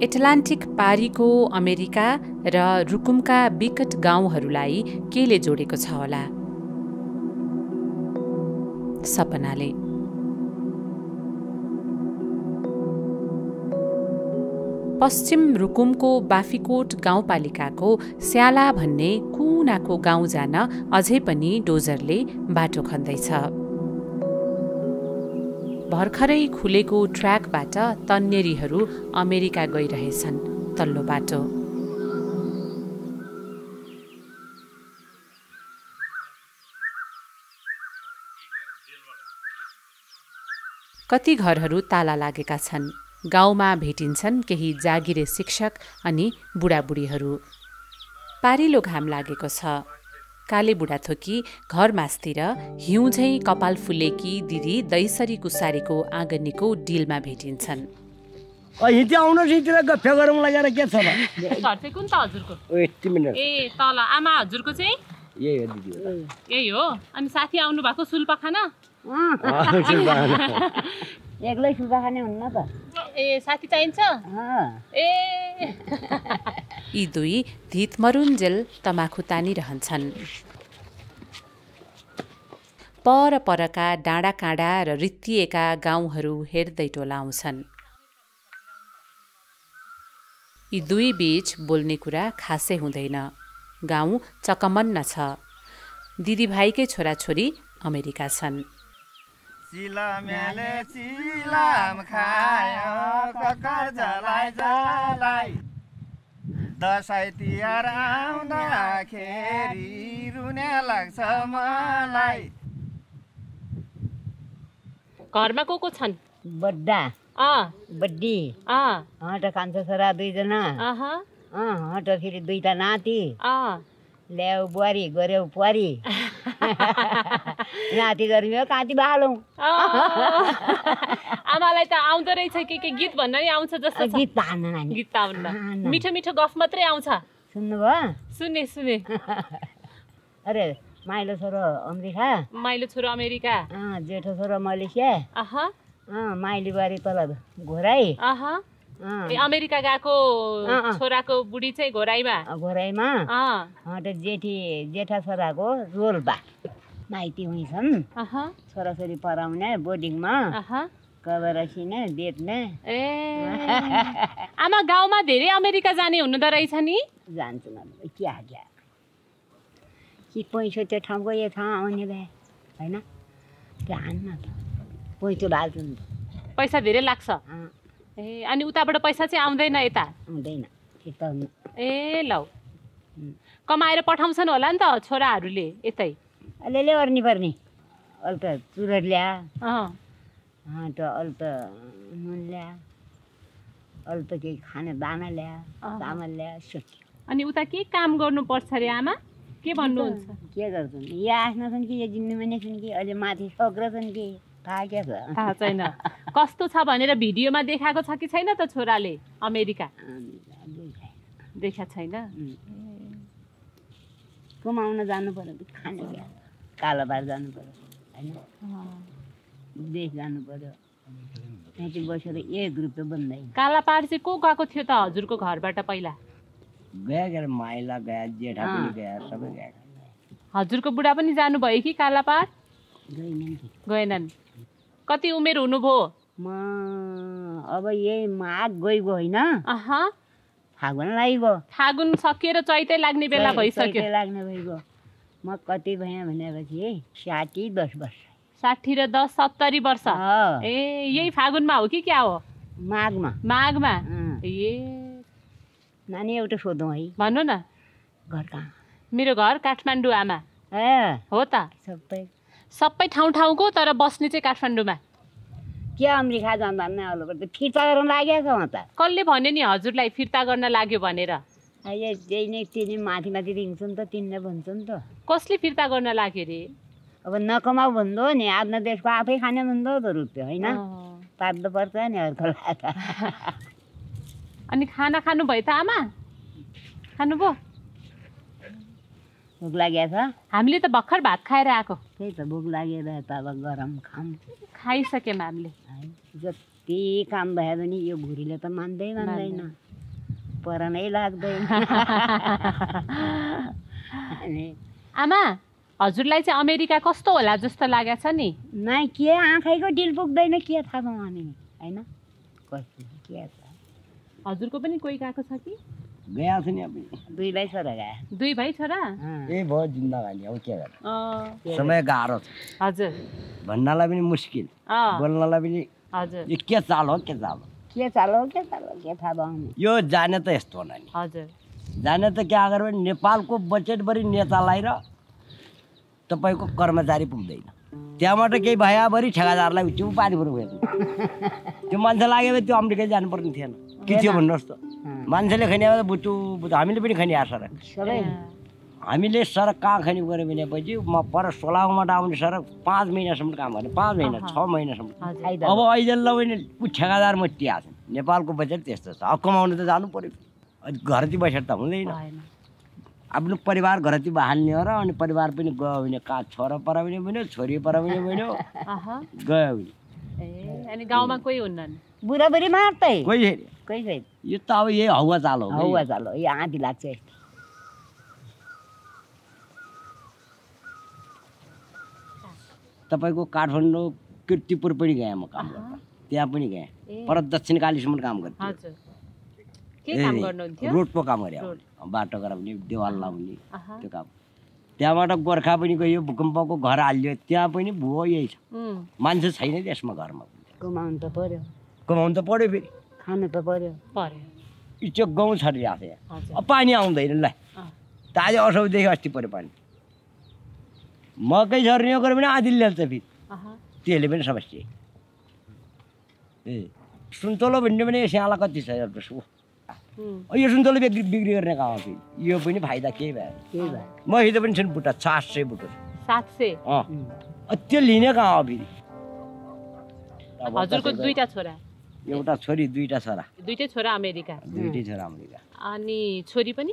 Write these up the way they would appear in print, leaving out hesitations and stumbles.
Atlantic पारीको America र रुकुमका विकट गाउँहरूलाई केले जोडेको छ होला? सपनाले। पश्चिम रुकुमको बाफीकोट गाउँपालिकाको स्याला भन्ने कुनाको गाउँ जान अझै पनि डोजरले बाटो खन्दैछ। भर्खरै खुलेको ट्र्याकबाट तन्नेरीहरू अमेरिका गइरहेछन् तल्लो बाटो। कति घरहरू ताला लागेका छन्। गाउँमा भेटिन्छन् केही जागिरे शिक्षक अनि बुढाबुढीहरू। पारिलो घाम लागेको छ। काले बुढाथोकी घर मास्तिर हिउँझै कपाल फुलेकी दिदी दैसरी कुसारीको आँगनीको डिलमा भेटिन्छन्। यही हो। अनि साथी आउनु भएको सुल्पा खान? एक्लै सुल्पा खाने हुन्न त। ए साथी चाहिन्छ? ए यी दुई धितमरुन्जेल तमाखु तानिरहन्छन्। परका डाँडा काँडा र रित्तिएका गाउँहरू हेर्दै टोलाउँछन्। यी दुई बीच बोल्ने कुरा खासै हुँदैन। गाउँ चकमन्न छ। दिदीभाइकै छोराछोरी अमेरिका छन्। दसैँ तिहार आउँदाखेरि रुने लाग्छ मलाई। घरमा को छन्? बड्डा बड्डी हट कान्छो छोरा दुईजना हट फेरि दुईटा नाति ल्याउ बुहारी गऱ्यौ पुहारी नाति गर्मी काँती बालौँ। आमालाई त आउँदो रहेछ के गीत भन्न नि आउँछ जस्तो। गीत तान्न नानी, गीत ताउन्न, मिठो मिठो गफ मात्रै आउँछ। सुन्नुभयो? सुने। अरे माइलो छोरो अमेरिका, माइलो छोरो अमेरिका, जेठो छोरो मलेसिया, माइली बुहारी तल घोराई। अमेरिका गएको छोराको बुढी चाहिँ घोराईमा जेठा छोराको रोल्पा माइती हुन्छन्। छोराछोरी पढाउने बोर्डिङमा कबर सिने बेच्ने। ए आमा गाउँमा धेरै अमेरिका जाने हुनुहुँदो रहेछ नि? जान्छु न क्या कि पैसो त्यो ठाउँको यो ठाउँ आउने भए होइन जान्न त पैसो बाल्छु नि। पैसा धेरै लाग्छ? ए अनि उताबाट पैसा चाहिँ आउँदैन यता? आउँदैन। ए लौ कमाएर पठाउँछन् होला नि त छोराहरूले यतै? अलिअलि अर्नी पर्ने। अहिले त चुरोट ल्या, अहिले त नुन ल्या, अहिले त केही खाने दाना ल्या, चामल ल्या। अनि उता के काम गर्नुपर्छ अरे आमा? के भन्नुहुन्छ? के गर्छन् या आफ्ना छन् कि या जिम्मेमा नै छन् कि अहिले माथि सक्र छन् कि थाहा छैन। कस्तो छ भनेर भिडियोमा देखाएको छ कि छैन त छोराले अमेरिका? देखा छैन। कमाउन जानु पर्यो, खाने कालोबार जानु पर्यो होइन, देश जानु पर्यो। त्यहाँ बसेर एक रुपियाँ बन्दैन। कालापार चाहिँ को गएको थियो त हजुरको घरबाट पहिला? गया माइला गया, जेठा पनि गया, सबै गया। हजुरको बुढा पनि जानुभयो कि कालापार? गएनन्। कति उमेर हुनुभयो? म अब यही माघ गइगयो होइन, फागुन लाग्यो। फागुन सकिएर चैते लाग्ने बेला भइसक्यो। लाग्ने भइगयो। म कति भएँ भनेपछि 60 वर्ष। 60 र 10 70 वर्ष। ए यही फागुनमा हो कि क्या हो? माघमा। ए नानी एउटा सोधौँ है। भन्नु न। घर कहाँ? मेरो घर काठमाडौँ आमा। हो त? सबै ठाउँको तर बस्ने चाहिँ काठमाडौँमा। के अमेरिका जाँदा फिर्ता गर्न लागेको छ म त। कसले भन्यो नि हजुरलाई फिर्ता गर्न लाग्यो भनेर? त्यही नै तिनी माथि रिङ्छ नि त, तिनले भन्छ नि त। कसले फिर्ता गर्न लाग्यो रे? अब नकमाउ भन्दो नि, आफ्नो देशको आफै खाने भन्दो त रुपियाँ होइन, पार्नु पर्छ नि अर्को लाग्दा। अनि खाना खानुभयो त आमा? खानुभयो? भोक लागेको छ? हामीले त भर्खर भात खाएर आएको। त्यही त भोक लागेर त अब गरम खाइसक्यौँ हामीले। जति काम भयो भने यो भुरीले त मान्दैन। परनै लाग्दैन अनि आमा हजुरलाई चाहिँ अमेरिका कस्तो होला जस्तो लागेको छ नि नै के आँखैको डिल पुग्दैन के थाहा पाऊँ अनि होइन कस्तो के छ हजुरको पनि कोही गएको छ कि गया छ नि अब दुई भाइ छोरा गए दुई भाइ छोरा यही भयो जिन्दगानी अब के गर्नु अँ, समय गाह्रो छ हजुर भन्नलाई पनि मुस्किल अँ, बोल्नलाई पनि हजुर यो के चाल हो के चाल हो के चालो के थाहा पाउने यो जाने त यस्तो हो नि हजुर जाने त क्या गर्यो भने नेपालको बजेटभरि नेतालाई र तपाईँको कर्मचारी पुग्दैन त्यहाँबाट केही भएभरि ठेगादारलाई त्यो पानी पुरो गयो त्यो मान्छे लाग्यो भने त्यो अमेरिकै जानुपर्ने थिएन के थियो भन्नुहोस् त मान्छेले खन्या त बुचु बुचु हामीले पनि खनिया सडक सबै हामीले सडक कहाँ खनि गऱ्यो भनेपछि म पर सोलाङबाट आउने सडक 5 महिनासम्म काम गर्ने 5 महिना 6 महिनासम्म हजुर अब अहिले लैने ठेगादार मटिया छन् नेपालको बजेट त्यस्तो छ अब कमाउनु त जानु पर्यो अनि घरती बसेर त हुँदैन भएन। आफ्नो परिवार घरती बहाल्ने हो र अनि परिवार पनि गयो भने कहाँ छोरा परा पनि बन्यो छोरी परा पनि बन्यो अहँ, गयो भने ए अनि गाउँमा कोही हुन्नन् बुढाबुढी मात्रै कोही छैन कोही छैन यो त अब यही हावा चाल हो हौवा चालो यो आँधी लाग्छ यस्तो तपाईँको काठमाडौँ किर्तिपुर पनि गएँ म काम गर्न त्यहाँ पनि गएँ ए। पर दक्षिणकालीसम्म काम गर्थेँ हजुर के काम गर्नुहुन्थ्यो रोडको काम गरे रोड। बाटो गराउने देवाल लाउने अहँ, त्यो काम त्यहाँबाट गोर्खा पनि गयो भूकम्पको घर हाल्यो त्यहाँ पनि भुवो यही छ उम्, मान्छे छैन त्यसमा घरमा कमाउनु त पर्यो कमाउनु त पऱ्यो फेरि खानु त पर्यो पर्यो इचो गाउँ छरिरहेको छ यहाँ हजुर अब पानी आउँदैन ल अँ, ताजे असौदेखि अस्ति पऱ्यो पानी मकै छर्ने गऱ्यो भने आधी ल्याल्छ फेरि अहँ, त्यसले पनि समस्या ए सुन्तलो भन्ने भने स्याला कति छ हेर्नुहोस् उम्, यो सुन्तलो बिक्री बिक्री गर्ने काम हो फेरि यो पनि फाइदा केही भयो केही भयो महित पनि छन् बुट्टा 700 बुट्टा 700 त्यो लिने कहाँ हो फेरि अब हजुरको कसैको दुईटा छोरा एउटा छोरी दुईटा छोरा दुईटै छोरा अमेरिका दुईटै छोरा अमेरिका अनि छोरी पनि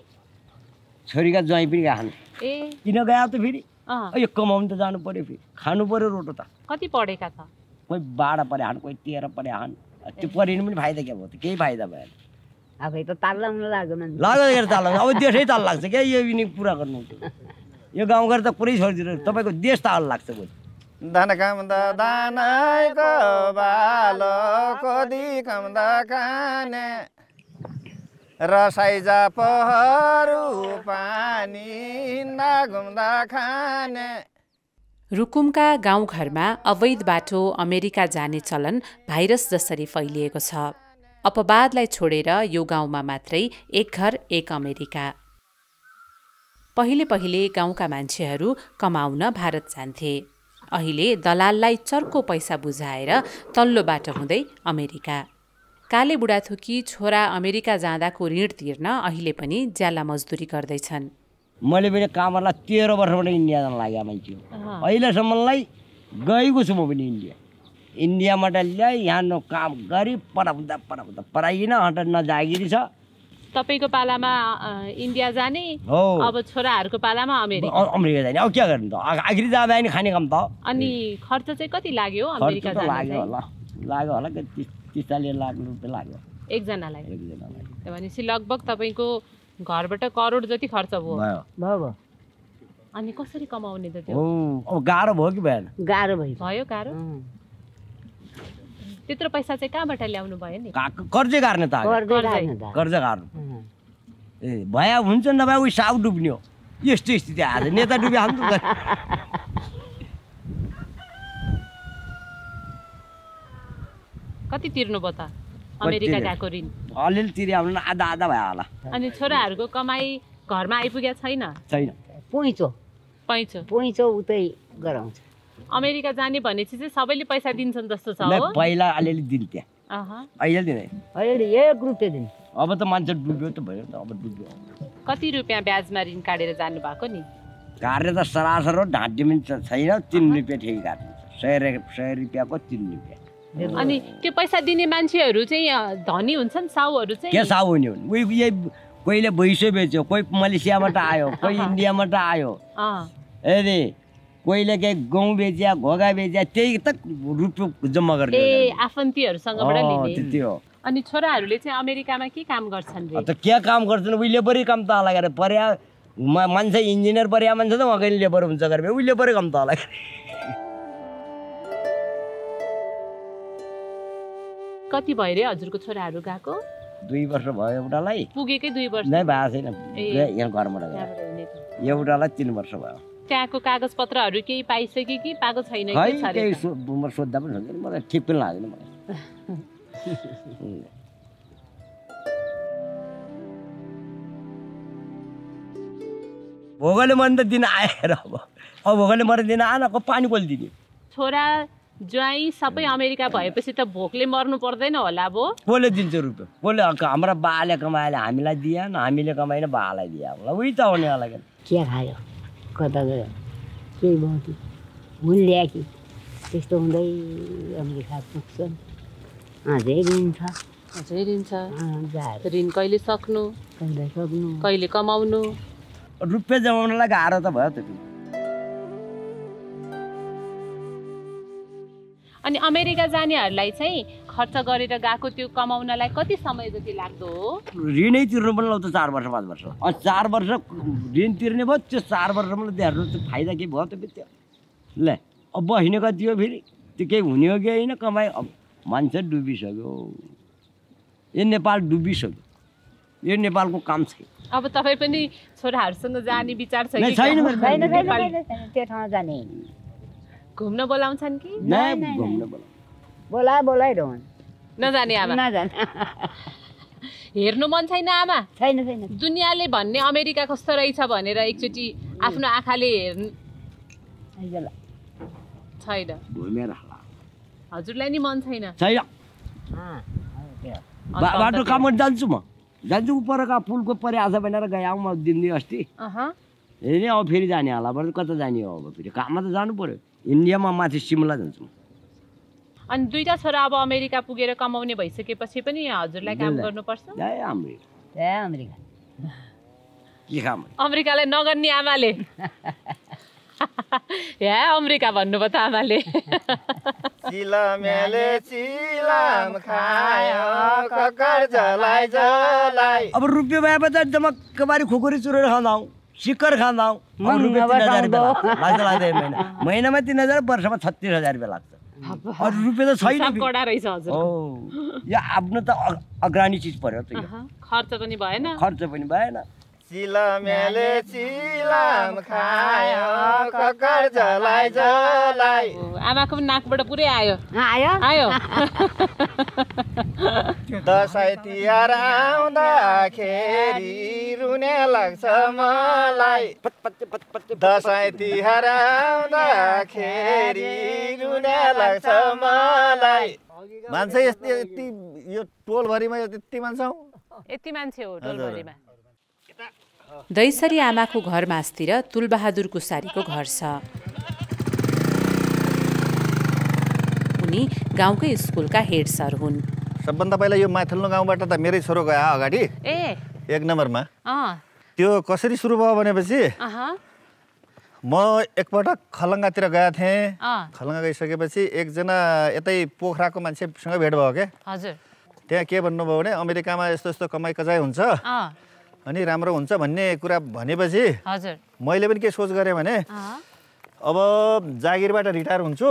छोरीका ज्वाइँ पनि गएछन् ए किन गयो त फेरि अँ, यो कमाउनु त जानु पर्यो फेरि खानु पर्यो रोटो त कति पढेका छ कोही 12 परे हान कोही 13 परे हान त्यो परेन पनि फाइदा के भयो त केही फाइदा भएन आफै त ताल्लाउनु लाग्यो मान्छे लाग्यो ताल लाग्छ अब देशै ताल लाग्छ क्या यो यिनी पुरा गर्नु यो गाउँघर त पुरै छोडिदिनु तपाईँको देश ताल लाग्छ भोलि धन कम्दा दानाको बालो कोदी कम्दा काने रसाइजा पहरू पानी हिँड्दा घुम्दा खाने रुकुमका गाउँघरमा अवैध बाटो अमेरिका जाने चलन भाइरस जसरी फैलिएको छ अपवादलाई छोडेर यो गाउँमा मात्रै एक घर एक अमेरिका पहिले पहिले गाउँका मान्छेहरू कमाउन भारत जान्थे अहिले दलाललाई चर्को पैसा बुझाएर तल्लो बाटो हुँदै अमेरिका काले बुढाथोकी छोरा अमेरिका जाँदाको ऋण तिर्न अहिले पनि ज्याला मजदुरी गर्दैछन् मैले पनि कामहरूलाई 13 वर्षबाट इन्डिया जान लाग्यो मान्छे अहिलेसम्मलाई गएको छु म पनि इन्डियाबाट ल्याइ यहाँ न काम गरी पढाउँदा पढाइन हट नजागिरी छ तपाईँको पालामा इन्डिया जाने हो अब छोराहरूको पालामा अमेरिका अमेरिका जाने अब के गर्नु त आखिरी जाँदा नि खाने काम त हो। अनि खर्च चाहिँ कति लाग्यो खर्च अमेरिका त जान लाग्यो चाहिँ होला कि 30-40 लाख रुपियाँ लाग्यो एकजनालाई एकजनालाई भनेपछि लगभग तपाईँको घरबाट करोड जति खर्च भयो भयो भयो अनि कसरी कमाउने त त्यो हो अब गाह्रो भयो कि भएन गाह्रो भयो भयो गाह्रो त्यत्रो पैसा चाहिँ कहाँबाट ल्याउनु भयो नि कर्जै गार्ने त गर्दै लाग्नु त कर्ज गार्नु ए भया हुन्छ नभए उयो साउ डुब्ने हो यस्तो स्थिति आज नेता डुबे हाल्नु कति तिर्नु भयो त अमेरिका गएको ऋण अलिअलि तिरे आउनु आधा आधा भयो होला अनि छोराहरूको कमाई घरमा आइपुगेको छैन छैन पुइचो पैँचो उतै गराउँछ अमेरिका जाने भनेपछि चाहिँ सबैले पैसा दिन्छन् जस्तो छ नै हो पहिला अलिअलि दिन्थे अहँ। अहिले दिने अहिले 1 रुपियाँ दिन अब त मान्छे डुब्यो त भयो त अब डुब्यो कति रुपियाँ ब्याजमा ऋण काटेर जानु भएको नि कार्य त सरासर हो ढाँटी पनि छैन 3 रुपियाँ ठेकी काट्नु 100 रुपियाँको 3 रुपियाँ अनि त्यो पैसा दिने मान्छेहरू चाहिँ धनी हुन्छन् साउहरू के चाहिँ साउ हुने हुन् उयो यही कोहीले भैँसो बेच्यो कोही मलेसियाबाट आयो कोही इन्डियाबाट आयो अँ, अरे कोहीले केही गहुँ बेच्या घोगा बेच्या त्यही त रुपियाँ जम्मा गर्ने ए आफन्तीहरूसँगबाट लिने त्यति हो अनि छोराहरूले चाहिँ अमेरिकामा के काम गर्छन् रे? त के काम गर्छन् उही लेबरै काम त लागेर पर्या मान्छे इन्जिनियर पर्या मान्छे त उहाँ कहिले लेबर हुन्छ गरे उही लेबरै काम त लागेर। कति भयो रे हजुरको छोराहरू गएको? 2 वर्ष भयो एउटालाई। पुगेकै 2 वर्ष? नै भएको छैन यहाँ घरमा एउटालाई 3 वर्ष भयो। त्यहाँको कागज पत्रहरू केही पाइसक्यो कि पाएको छैन? केही सोद्धा पनि सक्दैन मलाई ठिक पनि लाग्दैन मलाई। भोगले मन त दिन आएर अब भोगले मर्ने दिन आएन पानी कसले दिने? छोरा ज्वाइँ सबै अमेरिका भएपछि त भोकले मर्नु पर्दैन होला अब? कसले दिन्छ रुपियाँ? कसले हाम्रा बाले कमाएले हामीलाई दिएन हामीले कमाएन बालाई दिए होला उही त हुने होला। के खायो कता गयो केही भयो कि हुन ल्याए कि त्यस्तो हुँदै अमेरिका पुग्छन्। अझै ऋण छ। अझै ऋण छ? ऋण कहिले सक्नु? कहिले कमाउनु? रुपियाँ जमाउनलाई गाह्रो त भयो त। अनि अमेरिका जानेहरूलाई चाहिँ खर्च गरेर गएको त्यो कमाउनलाई कति समय जति लाग्दो हो? ऋणै तिर्नु पनि लाउँछ 4 वर्ष 5 वर्ष। 4 वर्ष ऋण तिर्ने भयो त्यो 4 वर्षमा हेर्नु त फाइदा के भयो त त्यो ल अब बहिनी कति हो फेरि त्यो केही हुने हो कि होइन कमाइ। अब मान्छे डुबिसक्यो यो नेपाल डुबिसक्यो यो नेपालको काम छैन। अब तपाईँ पनि छोराहरूसँग जाने विचार छ कि? छैन त्यो ठाउँ जाने घुम्न बोलाउँछन् कि? बोलाइरहन् नजाने आमा? नजाने हेर्नु मन छैन आमा? छैन। दुनियाँले भन्ने अमेरिका कस्तो रहेछ भनेर एकचोटि आफ्नो आँखाले हेर्नु छैन? हजुरलाई नि मन छैन? बाटो काम गर्न जान्छु म जान्छु परका पुलको परे आशा बनाएर गएँ म दिनदिन अस्ति हेरेँ अब फेरि जाने होला बरु कता जाने हो अब फेरि काममा त जानु पर्यो। इन्डियामा माथि सिमला जान्छु। अनि 2टा छोरा अब अमेरिका पुगेर कमाउने भइसकेपछि पनि हजुरलाई काम गर्नुपर्छ? अमेरिका के काम? अमेरिकालाई नगर्ने आमाले अमेरिका भन्नुभयो त आमाले। चिलमेले चिलाम खायो ककर जलाई जलाई। अब रुपियाँ भएपछि त जमक्कबारी खुकुरी चुरेर खाँदा सिक्कर खाँदा रुपियाँ 3000 रुपियाँ लाग्छ महिनामा 3000 वर्षमा 36,000 रुपियाँ लाग्छ। अरू रुपियाँ त छैन। कडा रहेछ हजुर। यो आफ्नो त अग्रानी चिज पर्यो त खर्च पनि भएन? खर्च पनि भएन। चिलमेले चिलाम खायो ककर जलाई जलाई। आमाको पनि नाकबाट पुरै आयो। दसैँ तिहार आउँदाखेरि रुने लाग्छ मलाई। दसैँ तिहार आउँदाखेरि रुने लाग्छ मलाई। मान्छे यति यो टोलभरिमा यति मान्छे हो? यति मान्छे हो टोलभरिमा? दैसरी आमाको घर मास्तिर तुलबहादुर कुसारीको घर छ। उनी गाउँकै स्कुलका हेड सर हुन्। सबभन्दा पहिला यो माथिल्लो गाउँबाट त मेरै छोरो गयो अगाडि 1 नम्बरमा। त्यो कसरी सुरु भयो भनेपछि म एकपटक खलङ्गातिर गएको थिएँ। खलङ्गा गइसकेपछि एकजना यतै पोखराको मान्छेसँग भेट भयो क्या। त्यहाँ के भन्नुभयो भने अमेरिकामा यस्तो यस्तो कमाइ कजाइ हुन्छ अनि राम्रो हुन्छ भन्ने कुरा भनेपछि मैले पनि के सोच गरेँ भने अब जागिरबाट रिटायर हुन्छु,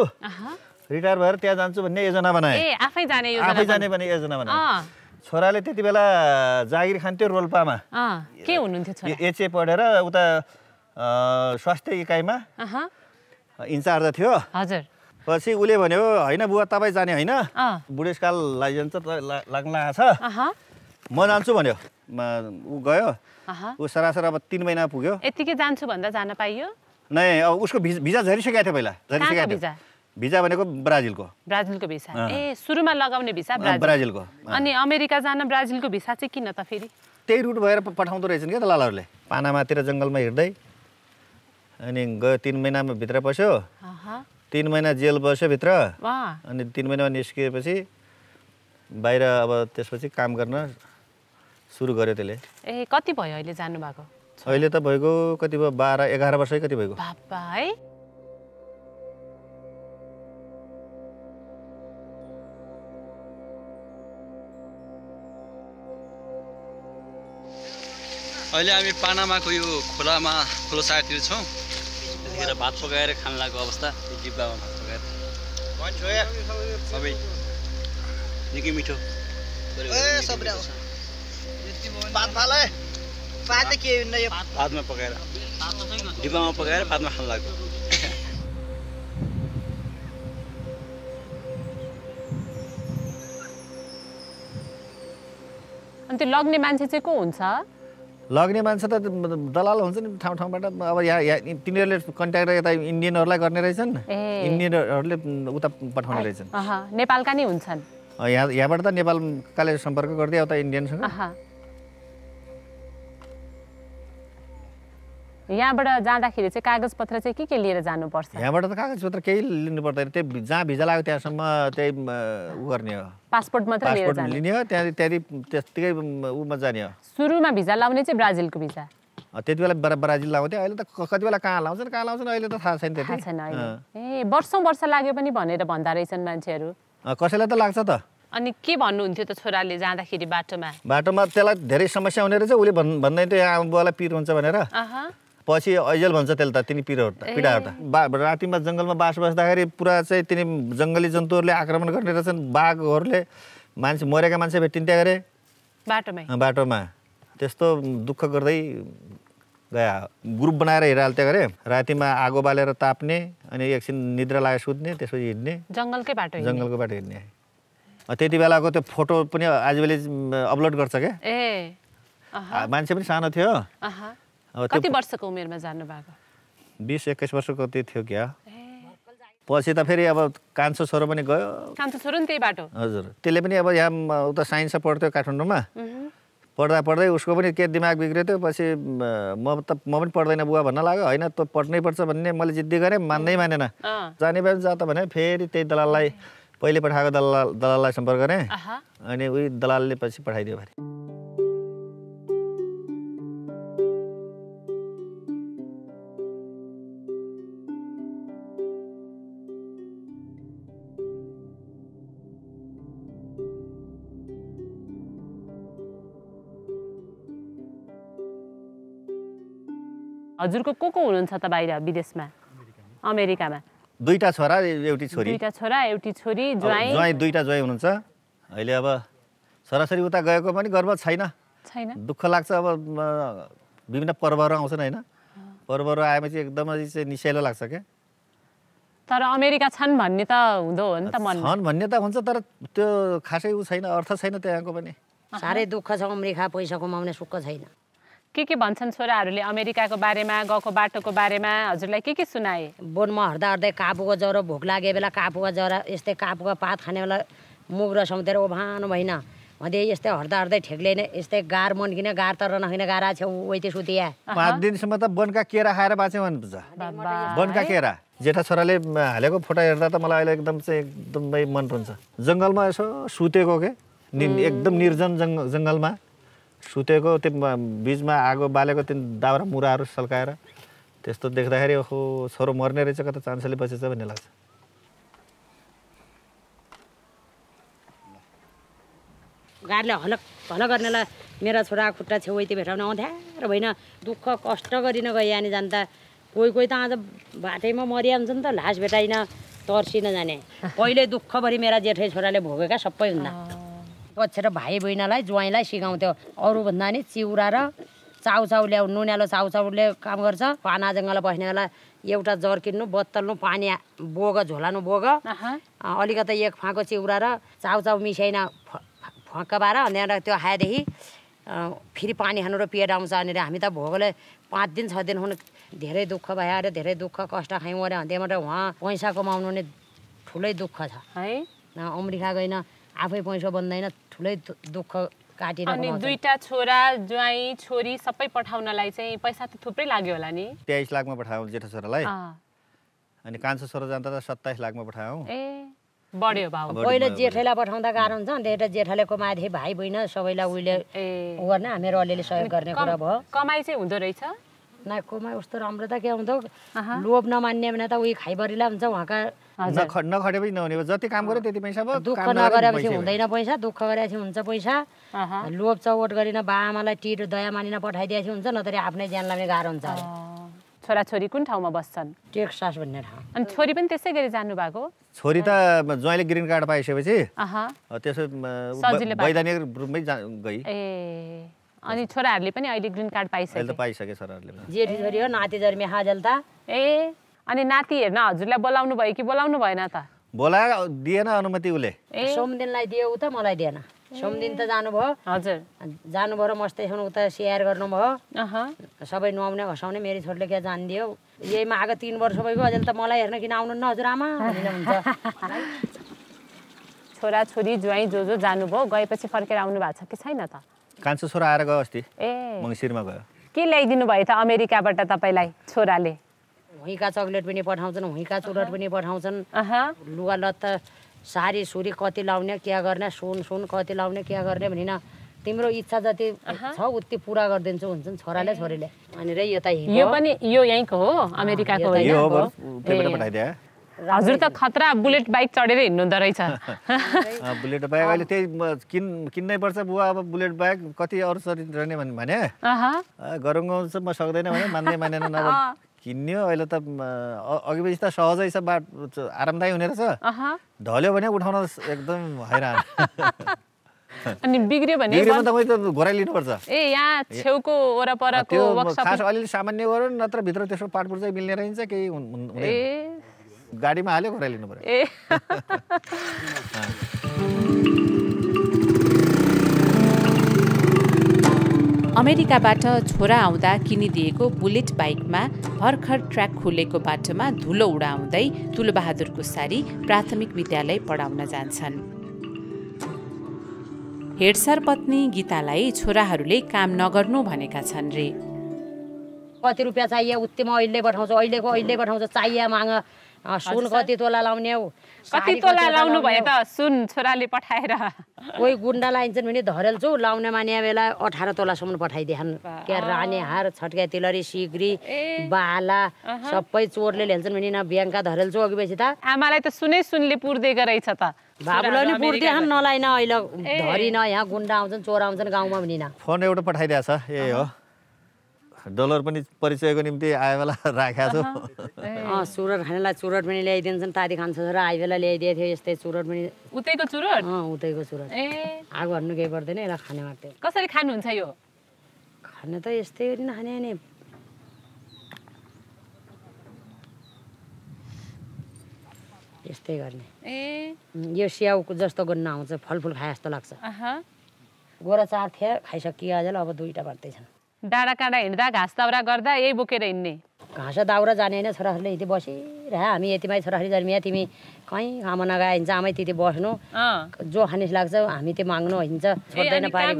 रिटायर भएर त्यहाँ जान्छु भन्ने योजना बनाएँ। आफै जाने पनि योजना बनाएँ। छोराले त्यति बेला जागिर खान्थ्यो रोल्पामा। के हुनुहुन्थ्यो छोरा? एचए पढेर उता स्वास्थ्य इकाइमा इन्चार्ज थियो। पछि उसले भन्यो होइन बुवा तपाईँ जाने होइन, बुढेसकाल लाइजान्छ लाग्न लागेको छ, म जान्छु भन्यो। ऊ गयो, ऊ सरासर अब 3 महिना पुग्यो। यतिकै जान्छु भन्दा जान पाइयो? नै अब उसको भिजा झरिसकेको थियो पहिला। भिजा भनेको ब्राजिलको भिसा। सुरुमा लगाउने भिसा ब्राजिलको। अनि अमेरिका जान ब्राजिलको भिसा चाहिँ किन त फेरि? त्यही रुट भएर पठाउँदो रहेछन् क्या दलालहरूले। पानामातिर जङ्गलमा हिँड्दै अनि गयो 3 महिनामा भित्र पस्यो। 3 महिना जेल बस्यो भित्र। अनि 3 महिनामा निस्किएपछि बाहिर अब त्यसपछि काम गर्न सुरु गर्यो त्यसले। कति भयो अहिले जानुभएको? अहिले त भएको कति भयो 12-11 वर्ष कति भएको। बाबा है। अहिले हामी पानामाको यो खोलो साइडतिर छौँ। त्यतिखेर भात पकाएर खान लागेको अवस्था, जिब्बामा भात पकाएर सबै निकै मिठो भातमा पकाएर डिब्बामा पकाएर भातमा खान लाग्यो। अनि त्यो लग्ने मान्छे चाहिँ को हुन्छ? लग्ने मान्छे त दलाल हुन्छ नि ठाउँ ठाउँबाट। अब यहाँ तिनीहरूले कन्ट्याक्ट यता इन्डियनहरूलाई गर्ने रहेछन्, इन्डियनहरूले उता पठाउने रहेछन्। नेपालका नै हुन्छन्। यहाँबाट त नेपालकाले सम्पर्क गर्दै उता इन्डियनसँग। यहाँबाट जाँदाखेरि चाहिँ कागजपत्र चाहिँ के लिएर जानुपर्छ? यहाँबाट त कागजपत्र केही लिनु पर्दैन, त्यही जहाँ भिजा लाग्यो त्यहाँसम्म त्यही उ गर्ने हो, पासपोर्ट मात्रै लिएर जाने लिने हो। त्यहाँदेखि त्यतिकै उमा जाने हो। सुरुमा भिजा लाउने चाहिँ ब्राजिलको भिजा। त्यति बेला ब्राजिल लाउँथ्यो, अहिले त कति बेला कहाँ लाउँछन् अहिले त थाहा छैन त्यति। ए वर्ष लाग्यो पनि भनेर भन्दा रहेछन् मान्छेहरू। कसैलाई त लाग्छ त। अनि के भन्नुहुन्थ्यो त छोराले जाँदाखेरि बाटोमा? त्यसलाई धेरै समस्या हुने रहेछ। उसले भन्दै थियो यहाँ बुवालाई पिर हुन्छ भनेर। पछि ऐजल भन्छ त्यसले त, तिनी पीडा हो त। रातिमा जङ्गलमा बास बस्दाखेरि पुरा चाहिँ तिनी जङ्गली जन्तुहरूले आक्रमण गर्ने रहेछन्। बाघहरूले मान्छे मरेका मान्छे भेटिन्थ्यो अरे बाटोमा। त्यस्तो दुःख गर्दै गया। ग्रुप बनाएर हिँडिहाल्थ्यो अरे। रातिमा आगो बालेर ताप्ने, अनि एकछिन निद्रा लागेर सुत्ने, त्यसपछि हिँड्ने, जङ्गलको बाटो हिँड्ने। त्यति बेलाको त्यो फोटो पनि आजभोलि अपलोड गर्छ क्या। मान्छे पनि सानो थियो। कति वर्षको उमेरमा जानु भएको? 20-21 वर्षको त्यो थियो क्या। पछि त फेरि अब कान्छो छोरो पनि गयो। कान्छो छोरो नि त्यही बाटो? हजुर। त्यसले पनि अब यहाँ उता साइन्स पढ्थ्यो काठमाडौँमा। पढ्दै उसको पनि के दिमाग बिग्रियो थियो। पछि म पनि पढ्दैन बुवा भन्न लाग्यो। होइन त पढ्नै पर्छ भन्ने मैले जिद्दी गरेँ, मानेन। जाने भए जा त भने फेरि त्यही दलाललाई, पहिले पठाएको दलाललाई सम्पर्क गरेँ। अनि उही दलालले पछि पठाइदियो फेरि। हजुरको को हुनुहुन्छ त बाहिर विदेशमा? अमेरिकामा दुईटा छोरा एउटी छोरी। ज्वाइँ दुईटा ज्वाइँ हुनुहुन्छ। अहिले अब छोराछोरी उता गएको पनि गर्व छैन। दुःख लाग्छ। अब विभिन्न पर्वहरू आउँछन् होइन, पर्वहरू आएपछि एकदमै चाहिँ निशैलो लाग्छ क्या। तर अमेरिका छन् भन्ने त हुँदो हो नि त, मन छन् भन्ने त हुन्छ, तर त्यो खासै उ छैन, अर्थ छैन त्यहाँको पनि। साह्रै दुःख छ अमेरिका, पैसा कमाउने सुख छैन। के भन्छन् छोराहरूले अमेरिकाको बारेमा, गएको बाटोको बारेमा? हजुरलाई के सुनाए? बोनमा हर्दा कापुको ज्वरो, भोक लागे बेला कापुको ज्वरो, यस्तै कापुको पात खाने बेला मुख र सौतेर ओभानो भएन भन्दै यस्तै हर्दा ठेक्ले यस्तै गार मनकिने गार तर नखिने गारा छ उही सुतिया। 5 दिनसम्म त वनका केरा खाएर बाँच्यो भन्नुहुन्छ। वनका केरा जेठा छोराले हालेको फोटो हेर्दा त मलाई अहिले एकदमै मन पर्छ। जङ्गलमा यसो सुतेको के, एकदम निर्जन जङ्गलमा सुतेको, त्यो बिचमा आगो बालेको, त्यो दाउरा मुराहरू सल्काएर, त्यस्तो देख्दाखेरि ओहो छोरो मर्ने रहेछ, कता चान्सले बसेछ भन्ने लाग्छ। गाडीले हलक गर्नेलाई मेरा छोरा खुट्टा छेउती भेटाउन आउँथ्या र होइन दुःख कष्ट गरिन गए अनि जान्दा कोही त आज बाटैमा मरिया हुन्छ नि त, लास भेटाइन तर्सिन जाने। पहिले दुःखभरि मेरा जेठै छोराले भोगेका सबै हुँदा पछि भाइ बहिनीलाई ज्वाइँलाई सिकाउँथ्यो। अरूभन्दा नि चिउरा र चाउचाउ ल्याउ, नुनियालो चाउचाउले काम गर्छ। पाना जङ्गल बस्ने बेला एउटा जर किन्नु, बत्तल्नु, पानी बोग झोलानु बोग, अलिकति एक फाँको चिउरा र चाउचाउ मिसाइन फक्काएर अनि त्यो खाएदेखि फेरि पानी खानु र पेट आउँछ। अनि हामी त भोगले 5 दिन 6 दिन हुनु धेरै दुःख भयो अरे, धेरै दुःख कष्ट खायौँ अरे। त्यहाँबाट उहाँ पैसा कमाउनु नि ठुलै दुःख छ है। अमेरिका गइन आफै पैसा बन्दैन, ठुलै दुःख काटेर। अनि दुईटा छोरा ज्वाइँ छोरी सबै पठाउनलाई चाहिँ पैसा त थुप्रै लाग्यो होला नि? 23 लाखमा पठायौँ जेठा छोरालाई। अनि कान्छो छोरा जाँदा त 27 लाखमा पठायौँ। बढ्यो भाउ। पहिले जेठैलाई पठाउँदा गाह्रो हुन्छ, अन्त जेठाले कमाएदेखि भाइ बहिनी सबैलाई उहिले उ गर्ने, हामीहरू अलिअलि सहयोग गर्ने कुरा भयो। कमाइ चाहिँ हुँदो रहेछ? न कमाइ उस्तो राम्रो त के हुँदो, लोभ नमान्ने भने त उही खाइबरिला हुन्छ। उहाँका नखटे पनि नहुने भयो जति काम गर्यो त्यति पैसा भयो दुःख नगरेपछि हुँदैन पैसा दुःख गरेपछि हुन्छ पैसा लोभ चौवट गरिन बाआमालाई टिर दया मानिन पठाइदिएपछि हुन्छ नत्र आफ्नै ज्यान लाग्ने गाह्रो हुन्छ छोराछोरी कुन ठाउँमा बस्छन् टेक्सास भन्ने ठाउँ अनि छोरी पनि त्यसै गरी जानुभएको छोरी त ज्वाइँले ग्रिन कार्ड पाइसकेपछि त्यसो वैधानिक रूपमै गई अनि छोराहरूले पनि अहिले ग्रिन कार्ड पाइसके छोराहरूले जेठी छोरी हो नाति जन्मे हाजल त अनि नाति हेर्न हजुरलाई बोलाउनु भयो कि बोलाउनु भएन त बोला दिएन अनुमति उसले सोमदिनलाई दियो उ त मलाई दिएन सोमदिन त जानुभयो हजुर जानुभयो र मस्तैसँग उता सेयर गर्नुभयो सबै नुहाउने घसाउने मेरो छोरीले क्या जानिदियो यही आएको 3 वर्ष भइगयो अझै त मलाई हेर्न किन आउनु न हजुर आमा भनिन हुन्छ छोराछोरी ज्वाइँ जो जानुभयो गएपछि फर्केर आउनु भएको छ कि छैन त कान्छो छोरा आएर गयो अस्ति मङ्सिरमा गयो के ल्याइदिनु भयो त अमेरिकाबाट तपाईँलाई छोराले हुइका चक्लेट पनि पठाउँछन् हुइका चुरट पनि पठाउँछन् लुगा लत्ता सारी सुरी कति लाउने क्या गर्ने सुन कति लाउने क्या गर्ने भनिन तिम्रो इच्छा जति छ उति पुरा गरिदिन्छु हुन्छन् छोराले छोरीले भनेर यता यो पनि यो यहीँको हो अमेरिकाको होइन हजुर त खतरा बुलेट बाइक चढेर हिँड्नुहुँदो रहेछ बुलेट बाइक अहिले त्यही किन्नै पर्छ बुवा अब बुलेट बाइक कति अरू रहने भने गरौँ म सक्दैन भने मान्दै मानेन नभए किन्यो अहिले त अघिपछि त सहजै छ बाटो आरामदायी हुने रहेछ ढल्यो भने उठाउन एकदम हैरान अनि बिग्रियो भने त मैले त घोराइ लिनुपर्छ यहाँ छेउको वरपरको वर्कसप खास अलिअलि सामान्य गरौँ नत्र भित्र त्यसको पार्टपुर्जा मिल्ने रहन्छ केही गाडीमा हाल्यो घोराइ लिनु पर्यो अमेरिकाबाट छोरा आउँदा किनिदिएको बुलेट बाइकमा भर्खर ट्र्याक खुलेको बाटोमा धुलो उडाउँदै तुलबहादुर कुसारी प्राथमिक विद्यालय पढाउन जान्छन् हेडसर पत्नी गीतालाई छोराहरूले काम नगर्नु भनेका छन् रे कति रुपियाँ चाहियो उत्तिमा अहिले पठाउँछ चाहिए माग सुन कति तोला लाउने हो कति तोला लाउनु भयो त सुन छोराले पठाएर कोही गुन्डा लाइन्छन् भने धरेल्छु लाउने मानिया बेला 18 तोलासम्म पठाइदिएन क्या रानी हार छटका तिलरी सिग्री बाला सबै चोरले ल्यान्छन् भने न ब्याङ्का धरेल्छु अघि पछि त आमालाई त सुनले पुर्देको रहेछ त बाबुलाई नि पुर्दिहान नलाइन अहिले धरिन यहाँ गुन्डा आउँछन् चोर आउँछन् गाउँमा भनिन फोन एउटा पठाइदिएछ यही हो डलर पनि परिचयको निम्ति आए बेला राखेको छु चुरट खानेलाई चुरट पनि ल्याइदिन्छन् ताती खान्छ र आए बेला ल्याइदिएको थियो यस्तै चुरट पनि उतैको चुरट उतैको चुरट आगो हान्नु केही पर्दैन यसलाई खाने मात्रै कसरी खानुहुन्छ यो खाने त यस्तै गरी खाने नि यस्तै गर्ने यो स्याउको जस्तो गर्न आउँछ फलफुल खाए जस्तो लाग्छ गोरा 4 थिए खाइसकियो अझै अब 2टा बाँच्दैछन् डाँडा काँडा हिँड्दा घाँस दाउरा गर्दा यही बोकेर हिँड्ने घाँस दाउरा जाने होइन छोराहरूले यति बसिरह हामी यतिमै छोराहरू जन्मिया तिमी कहीँ काम नगए हिँड्छ आमै त्यति बस्नु जो खानिस लाग्छ हामी त्यो माग्नु हिँड्छ छोड्दैन पारे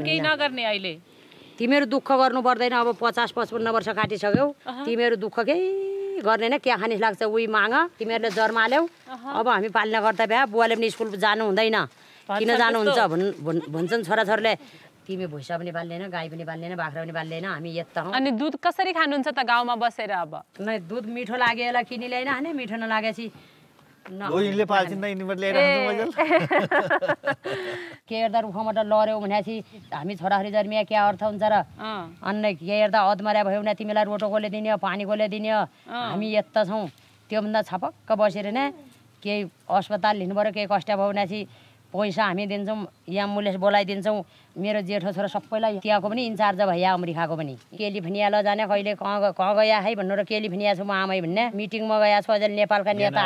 तिमीहरू दुःख गर्नु पर्दैन अब 50-55 वर्ष काटिसक्यौ तिमीहरू दुःख केही गर्ने न क्या खानिस लाग्छ उही माग तिमीहरूले जन्माल्यौ अब हामी पाल्ने गर्दा भ्या बुवाले पनि स्कुल जानु हुँदैन किन जानुहुन्छ भन्छन् छोराछोरीले तिमी भुइँसा पनि पाल्दैन गाई पनि पाल्दैन बाख्रा पनि पाल्दैन हामी यता हौ अनि दुध कसरी खानुहुन्छ त गाउँमा बसेर अब नै दुध मिठो लागेला किनि ल्याइन हाने मिठो नलागेपछि ओइले पाल्छिन त इन्भर्ट ल्याएर के हेर्दा रुखबाट लर्यौ भनेपछि हामी छोराछोरी जन्मिया क्या अर्थ हुन्छ र अन्य के हेर्दा अधमर्या भयो भने तिमीलाई रोटो कसले दिने पानी कसले दिने हामी यता छौँ त्योभन्दा छपक्क बसेर नै केही अस्पताल लिनु पऱ्यो केही कष्ट भयो भनेपछि पैसा हामी दिन्छौँ एम्बुलेन्स बोलाइदिन्छौँ मेरो जेठो छोरा सबैलाई त्यहाँको पनि इन्चार्ज भइया अमेरिकाको पनि क्यालिफोर्निया लजाने कहिले कहाँ गया है भन्नु र क्यालिफोर्निया छु म आमै भन्ने मिटिङमा गया छु अझै नेपालका नेता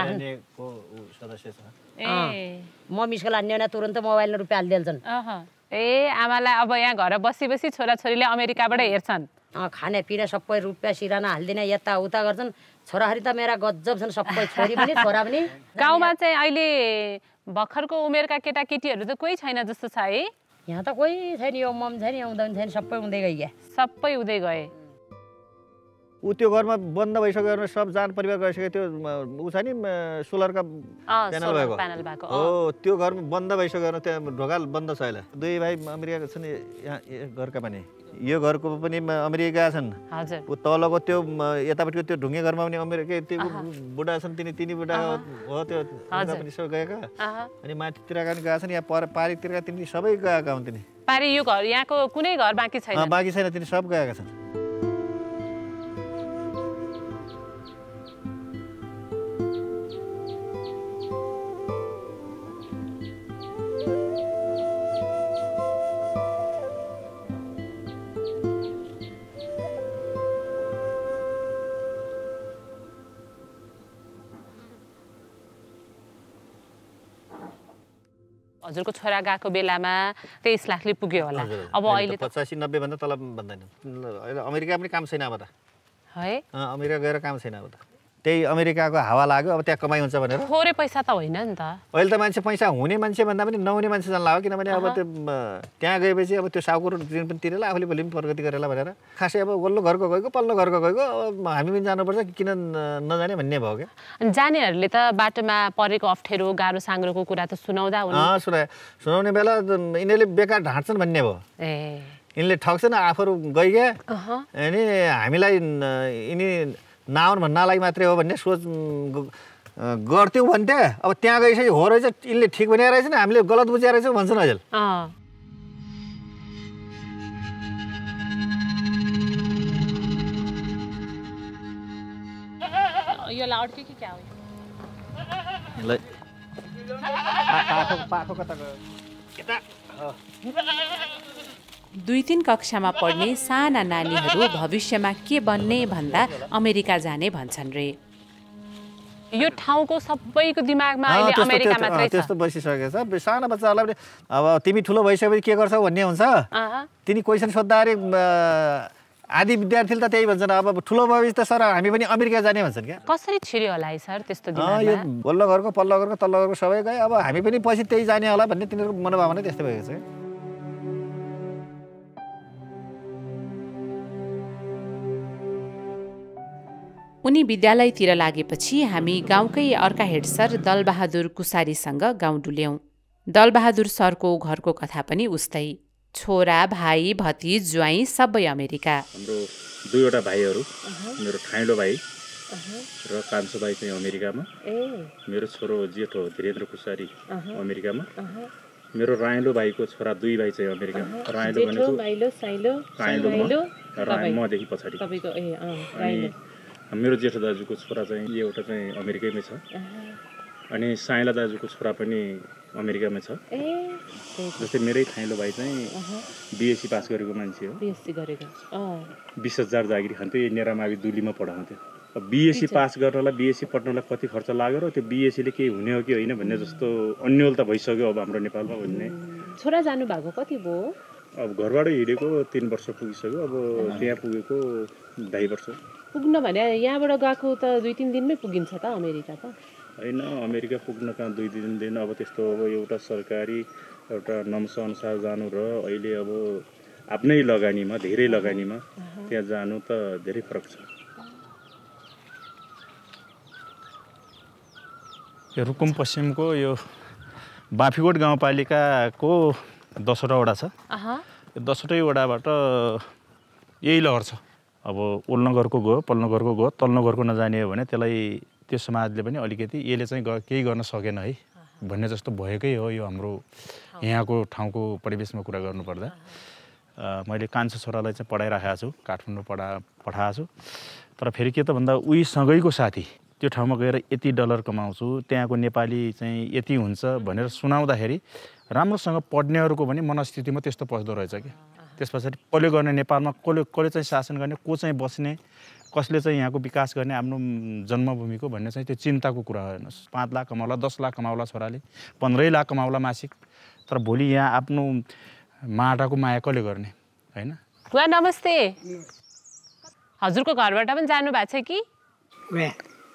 म मिसको लान्ने भने तुरन्त मोबाइलमा रुपियाँ हालिदिन्छन् आमालाई अब यहाँ घर बसी छोराछोरीले अमेरिकाबाट हेर्छन् खाने पिने सबै रुपियाँ सिराना हालिदिने यताउता गर्छन् छोराछोरी त मेरा गजब छन् सबै छोरी पनि छोरा पनि गाउँमा चाहिँ अहिले भर्खरको उमेरका केटाकेटीहरू त कोही छैन जस्तो छ है यहाँ त कोही छैन यो मम छैन आउँदैन छैन सबै उदै गए सबै उदै गए ऊ त्यो घरमा बन्द भइसक्यो सब जान परिवार गइसक्यो त्यो ऊ छ नि सोलरका प्यानल भएको हो त्यो घरमा बन्द भइसक्यो त्यहाँ ढोका बन्द छ अहिले 2 भाइ अमेरिका छन् यहाँ घरका पनि यो घरको पनि अमेरिका छन् ऊ तलको त्यो यतापट्टिको त्यो ढुङ्गे घरमा पनि अमेरिकै त्यो बुढा छन् तिनी बुढा हो त्यो पनि सबै गएका अनि माथितिरका पनि गएका छन् यहाँ पारितिरका तिनी सबै गएका हुन् तिनी पारि यो घर यहाँको कुनै घर बाँकी छैन बाँकी छैन तिनी सब गएका छन् हजुरको छोरा गएको बेलामा 23 लाखले पुग्यो होला अब अहिले 85-90 भन्दा तल भन्दैन अहिले अमेरिका पनि काम छैन अब त है अमेरिका गएर काम छैन अब त त्यही अमेरिकाको हावा लाग्यो अब त्यहाँ कमाइ हुन्छ भनेर थोरै पैसा त होइन नि त अहिले त मान्छे पैसा हुने मान्छे भन्दा पनि नहुने मान्छे जान लाग्यो किनभने अब त्यो त्यहाँ गएपछि अब त्यो साउको ऋण पनि तिरेला आफूले भोलि पनि प्रगति गरेला भनेर खासै अब वल्लो घरको गएको पल्लो घरको गएको अब हामी पनि जानुपर्छ किन नजाने भन्ने भयो क्या अनि जानेहरूले त बाटोमा परेको अप्ठ्यारो गाह्रो साङ्ग्रोको कुरा त सुनाउँदा सुनाउने बेला यिनीहरूले बेकार ढाँट्छन् भन्ने भयो यिनले ठग्छन् आफूहरू गइगए अनि हामीलाई यिनी नआउनु भन्नलाई मात्रै हो भन्ने सोच गर्थ्यौँ भन्थे अब त्यहाँ गइसक्यो हो रहेछ यिनले ठिक भनेर रहेछ नि हामीले गलत बुझेर रहेछ भन्छन् हजुर यो लाउड के क्या हो पाखो कता गयो 2-3 कक्षामा पढ्ने साना नानीहरू भविष्यमा के बन्ने भन्दा अमेरिका जाने भन्छन् रे यो ठाउँको सबैको दिमागमा अहिले अमेरिका मात्रै छ त्यस्तो बसिसकेको छ साना बच्चाहरूलाई पनि अब तिमी ठुलो भइसकेपछि के गर्छौ भन्ने हुन्छ तिनी क्वेसन सोद्धाखेरि आदि विद्यार्थीले त त्यही भन्छन् अब ठुलो भएपछि त सर हामी पनि अमेरिका जाने भन्छन् क्या कसरी छिर्यो होला है सर त्यस्तो दिमागमा यो वल्लो घरको पल्लो घरको तल्लो घरको सबै गए अब हामी पनि पछि त्यही जाने होला भन्ने तिनीहरूको मनोभावना त्यस्तै भएको छ उनी विद्यालयतिर लागेपछि हामी गाउँकै अर्का हेड सर दलबहादुर कुसारीसँग गाउँ डुल्यौँ दलबहादुर सरको घरको कथा पनि उस्तै छोरा भाइ भतिज ज्वाइँ सबै अमेरिका हाम्रो 2वटा भाइहरू मेरो ठाइलो भाइ र कान्छो भाइ चाहिँ अमेरिकामा मेरो छोरो जेठो धीरेन्द्र कुसारी अमेरिकामा मेरो राइलो भाइको छोरा 2 भाइ चाहिँ अमेरिकामा राइलो भनेको मदेखि पछाडि मेरो जेठो दाजुको छोरा चाहिँ एउटा चाहिँ अमेरिकैमै छ अनि साइला दाजुको छोरा पनि अमेरिकामै छ जस्तै मेरै थाइलो भाइ चाहिँ बिएससी पास गरेको मान्छे हो 20,000 जागिरी खान्थ्यो नेरामावि दुलीमा पढाउँथ्यो अब बिएससी पास गर्नलाई बिएससी पढ्नलाई कति खर्च लाग्यो र त्यो बिएससीले केही हुने हो कि होइन भन्ने जस्तो अन्यलता भइसक्यो अब हाम्रो नेपालमा भन्ने छोरा जानु भएको कति भयो अब घरबाट हिँडेको 3 वर्ष पुगिसक्यो अब त्यहाँ पुगेको 2.5 वर्ष पुग्न भने यहाँबाट गएको त 2-3 दिनमै पुगिन्छ त अमेरिका त होइन अमेरिका पुग्न कहाँ 2-3 दिन अब त्यस्तो अब एउटा सरकारी एउटा नम्स अनुसार जानु र अहिले अब आफ्नै लगानीमा धेरै लगानीमा त्यहाँ जानु त धेरै फरक छ यो रुकुम पश्चिमको यो बाँफीकोट गाउँपालिकाको 10वटा वडा छ यो 10वटै वडाबाट यही लहर छ अब ओल्लो घरको गयो पल्लो घरको गयो तल्लो घरको नजाने हो भने त्यसलाई त्यो समाजले पनि अलिकति यसले चाहिँ केही गर्न सकेन है भन्ने जस्तो भएकै हो यो हाम्रो यहाँको ठाउँको परिवेशमा कुरा गर्नुपर्दा मैले कान्छो छोरालाई चाहिँ पढाइराखेको छु काठमाडौँ पठाएको छु तर फेरि के त भन्दा उही सँगैको साथी त्यो ठाउँमा गएर यति डलर कमाउँछु त्यहाँको नेपाली चाहिँ यति हुन्छ भनेर सुनाउँदाखेरि राम्रोसँग पढ्नेहरूको पनि मनस्थितिमा त्यस्तो पस्दो रहेछ कि त्यस पछाडि कसले गर्ने नेपालमा कसले चाहिँ शासन गर्ने को चाहिँ बस्ने कसले चाहिँ यहाँको विकास गर्ने आफ्नो जन्मभूमिको भन्ने चाहिँ त्यो चिन्ताको कुरा हो हेर्नुहोस् 5 लाख कमाउला 10 लाख कमाउला छोराले 15 लाख कमाउला मासिक तर भोलि यहाँ आफ्नो माटाको माया कसले गर्ने होइन बुवा नमस्ते हजुरको घरबाट पनि जानु भएको छ कि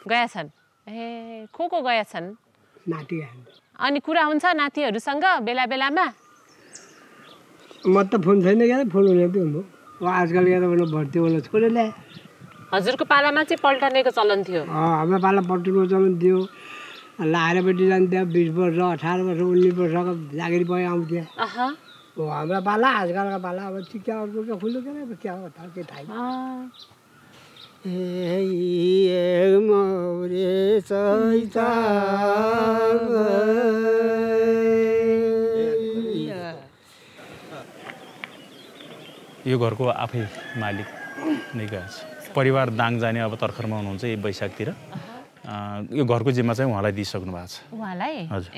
गया छन् ए को गया छन् नाति अनि कुरा हुन्छ नातिहरूसँग बेला बेलामा म त फोन छैन क्या फोन हुने त आजकल क्या त भर्ती होला छोडेर ल्याए हजुरको पालामा चाहिँ पल्टनेको चलन थियो? हाम्रो पाला पल्टनेको चलन थियो। लाएर बेटी जान्थ्यो 20 वर्ष 18 वर्ष 19 वर्षको जागिरी पनि आउँथ्यो। हाम्रो पाला आजकलको पाला अब क्या अर्को खुल्यो के क्या हो के थाहा। यो घरको आफै मालिक नै गएछ। परिवार दाङ जाने अब तर्खरमा हुनुहुन्छ यही वैशाखतिर। यो घरको जिम्मा चाहिँ उहाँलाई दिइसक्नु भएको छ। उहाँलाई? हजुर।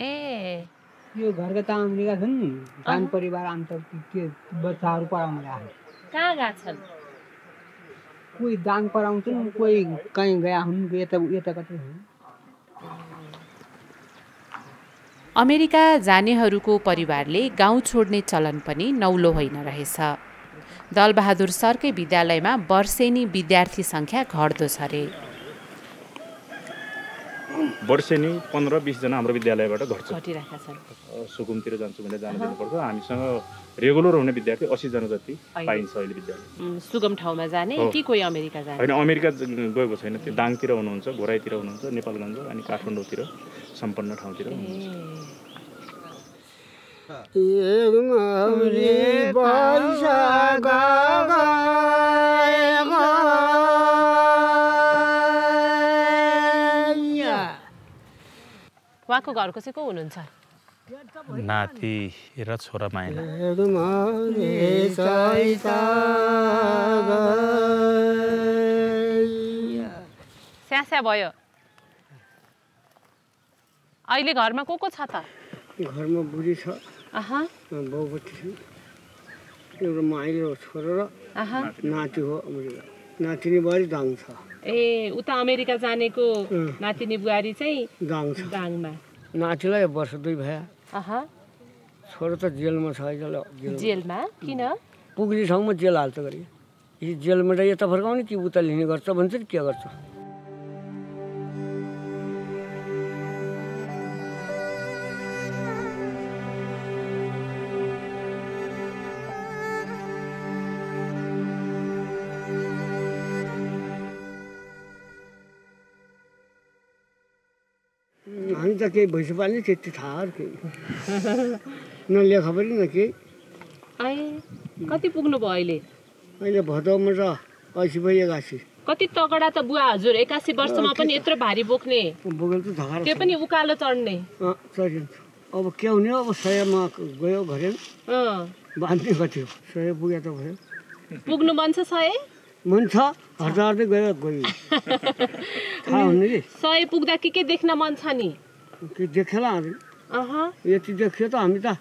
यो घरका त अमेरिका छन् दाङ परिवार अन्त के बच्चाहरू पढाउन गए। कहाँ गए छन्? कोही दाङ पढाउँछन् कोही कहीँ गए हुन् यता कतै हुन्। अमेरिका जानेहरूको परिवारले गाउँ छोड्ने चलन पनि नौलो होइन रहेछ। दलबहादुर सरकै विद्यालयमा वर्षेनी विद्यार्थी सङ्ख्या घट्दो छ रे। वर्षेनी 15-20 जना हाम्रो विद्यालयबाट घट्छ। घटिरहेका छन्। सुकुमतिर जान्छु भने जान दिनुपर्छ। हामीसँग रेगुलर हुने विद्यार्थी 80 जना जति पाइन्छ अहिले विद्यालय। सुगम ठाउँमा जाने कि कोही अमेरिका जाने? होइन, अमेरिका गएको छैन। त्यो दाङतिर हुनुहुन्छ, घोराईतिर हुनुहुन्छ, नेपालगञ्ज अनि काठमाडौँतिर सम्पन्न ठाउँतिर हुनुहुन्छ। उहाँको घरको चाहिँ को हुनुहुन्छ? नाति र छोरा माइला। स्यास्या भयो। अहिले घरमा को छ त? घरमा बुढी छ, बाउबच्ची छ, एउटा माइलो छोरा र नाति हो अमेरिका। नातिनी बुहारी दाङ छ। उता अमेरिका जानेको नातिनी बुहारी चाहिँ दाङ छ। दाङमा। नातिलाई वर्ष 2 भयो। छोरा त जेलमा छ। जेलमा? किन? पुग्ने ठाउँमा जेल हाल्छ गरी। यी जेलबाट यता फर्काउने कि उता लिने गर्छ भन्छ नि के गर्छ। हामी त केही भैँसी पाल्ने त्यति थाहा केही न लेखा पनि न केही। कति पुग्नु भयो अहिले? अहिले भदौमा त 80 भयो 81। कति तगडा त बुवा हजुर, 81 वर्षमा पनि यत्रो भारी बोक्ने। बोकेर त धगार त्यो पनि उकालो चढ्ने। चढिन्छ। अब के हुने? अब 100मा गयो घरे बाँध्ने कति हो? 100 पुगे त भयो। पुग्नु मन छ 100? मन छ। हजारले गयो थाहा हुने कि 100 पुग्दा के देख्न मन छ नि? के देखेला यति देखियो त हामी त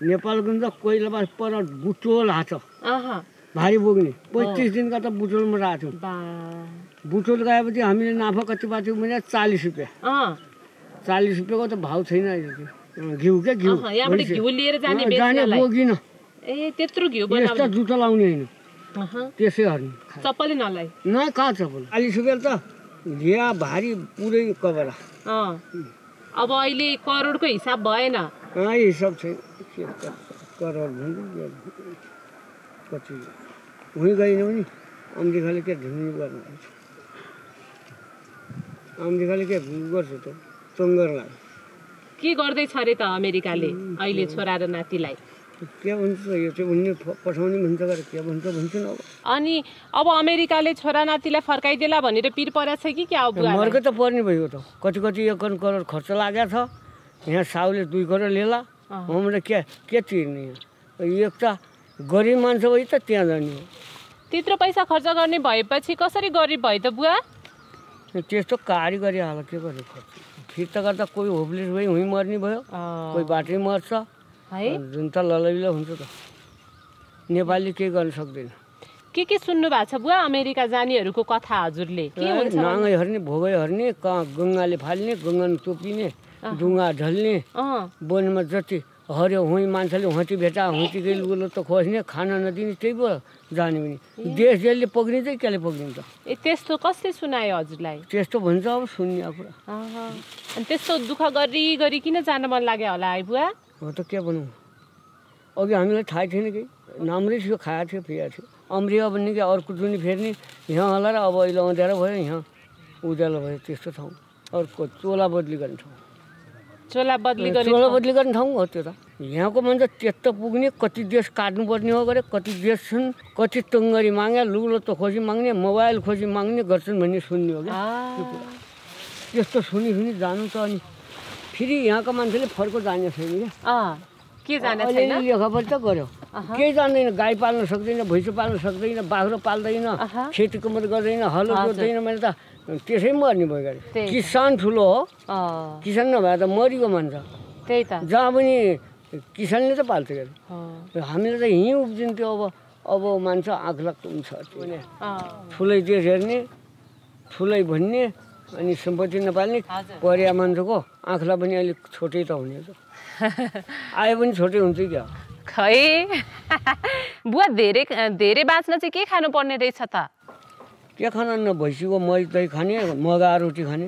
नेपालगञ्ज कोइलामा पर बुटोल हाछ भारी बोक्ने 35 दिनका त बुटोलमा राख्थ्यौँ। बुटोल गएपछि हामीले नाफा कति पाथ्यौँ भने 40 रुपियाँ। 40 रुपियाँको त भाउ छैन अहिले। घिउ के घिउ जाने बोकिन। त्यत्रो घिउ यस्तो जुत्ता लाउने होइन त्यसै हर्ने। चप्पलै नलाइ न कहाँ चप्पल 40 रुपियाँ त घिया भारी पुरै कबरा। अब अहिले करोडको हिसाब भएन। हिसाब छैन। करोड भन्नु कति उहीँ गएन भने अमेरिकाले के ढिङ्गी गर्नु अमेरिकाले के गर्छ त चङ्गर लाग्छ। के गर्दैछ अरे त अमेरिकाले अहिले छोरा र नातिलाई? के भन्छ यो चाहिँ उनले पठाउने भन्छ के भन्छ भन्छन्। अनि अब अमेरिकाले छोरा नातिलाई फर्काइदेला भनेर पिर परेछ कि क्या? मर्कै त पर्ने भयो त। कति 1 करोड खर्च लागेको छ। यहाँ साउले 2 करोड लिएला। हाम्रो के तिर्ने? एक त गरिब मान्छे भयो त त्यहाँ जाने हो। त्यत्रो पैसा खर्च गर्ने भएपछि कसरी गरिब भयो त बुवा? त्यस्तो कारिगरी हाल के गर्ने खर्च। फिर्ता गर्दा कोही होपलेस भयो उहीँ मर्ने भयो, कोही बाटै मर्छ है। जुन त ललैलो हुन्छ त। नेपाली केही गर्न सक्दैन। के सुन्नु भएको छ बुवा अमेरिका जानेहरूको कथा हजुरले? के हुन्छ? नाङ्गै हर्ने, भोगै हर्ने, गङ्गाले फाल्ने, गङ्गा टोपिने, डुङ्गा ढल्ने, वनमा जति हर्यो हुँ मान्छेले हुँची भेटा हुँचीकै लुलो त खोज्ने, खाना नदिने, त्यही भयो जाने पनि। देश जेलले पक्रिन्छ केले पक्रिन्छ? त्यस्तो कसले सुनायो हजुरलाई? त्यस्तो भन्छ अब सुन्ने कुरा। अनि त्यस्तो दुःख गरी किन जान मन लाग्यो होला है बुवा? हो त के भनौँ, अघि हामीलाई थाहा थिएन कि नाम्रै थियो, खाएको थियो, पिएको थियो। अमृया भन्ने कि अर्को जुनी फेर्ने यहाँ होला र अब अहिले अँध्यारो भयो यहाँ उज्यालो भयो त्यस्तो ठाउँ। अर्को चोला बदली गर्ने ठाउँ। चोला बदली गर्ने ठाउँ हो त्यो त। यहाँको मान्छे त्यस्तो पुग्ने कति देश काट्नुपर्ने हो गरे, कति देश छन्, कति टङ्गरी मागे, लुलो त खोजी माग्ने, मोबाइल खोजी माग्ने गर्छन् भन्ने सुन्ने हो क्या त्यो कुरा। त्यस्तो सुनि जानु त अनि फेरि यहाँको मान्छेले फर्को जाने छैन क्या। के जाने छैन? लेखापढी त गर्यो, केही जान्दैन। गाई पाल्न सक्दैन, भैँसो पाल्न सक्दैन, बाख्रो पाल्दैन, खेती कमर गर्दैन, हलो जोत्दैन। मैले त त्यसै मर्ने भयो गरे। किसान ठुलो हो, किसान नभए त मरिको मान्छ। त्यही त जहाँ पनि किसानले त पाल्छ क्या। हामीले त यहीँ उब्जिन्थ्यो। अब मान्छ आँख लाग्छ ठुलै देश हेर्ने, ठुलै भन्ने, अनि सम्पत्ति नपाल्ने परिया मान्छेको आँखलाई पनि अलिक छोटै त हुने त। आए पनि छोटै हुन्छ क्या। खै बुवा धेरै बाँच्न चाहिँ के खानुपर्ने रहेछ त? के खान न भैँसीको मही दही खाने, मगा रोटी खाने।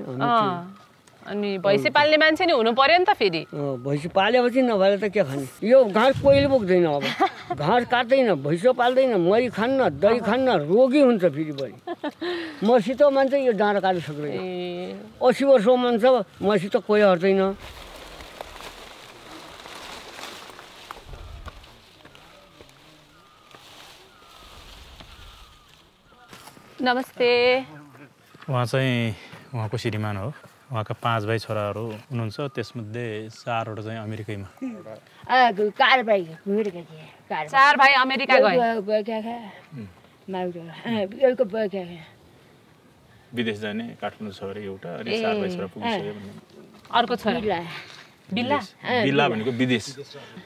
अनि भैँसी पाल्ने मान्छे नि हुनु पर्यो नि त फेरि। भैँसी पालेपछि नभए त के खाने? यो घाँस कोहीले बोक्दैन। अब घाँस काट्दैन, भैँसो पाल्दैन, मही खान्न, दही खान्न, रोगी हुन्छ फेरि बढी। मसित मान्छे यो डाँडा काट्न सक्दैन। 80 वर्षको मान्छे मसित कोही हट्दैन। नमस्ते। उहाँ चाहिँ उहाँको श्रीमान हो। उहाँका 5 भाइ छोराहरू हुनुहुन्छ, त्यसमध्ये 4वटा चाहिँ अमेरिकैमा। 4 भाइ अमेरिका गए। विदेश जाने काठमाडौँ छ अरे एउटा, अनि 4 भाइ छोरा पुगिसक्यो भन्ने। अर्को छोरा बिल्ला बिल्ला भनेको विदेश।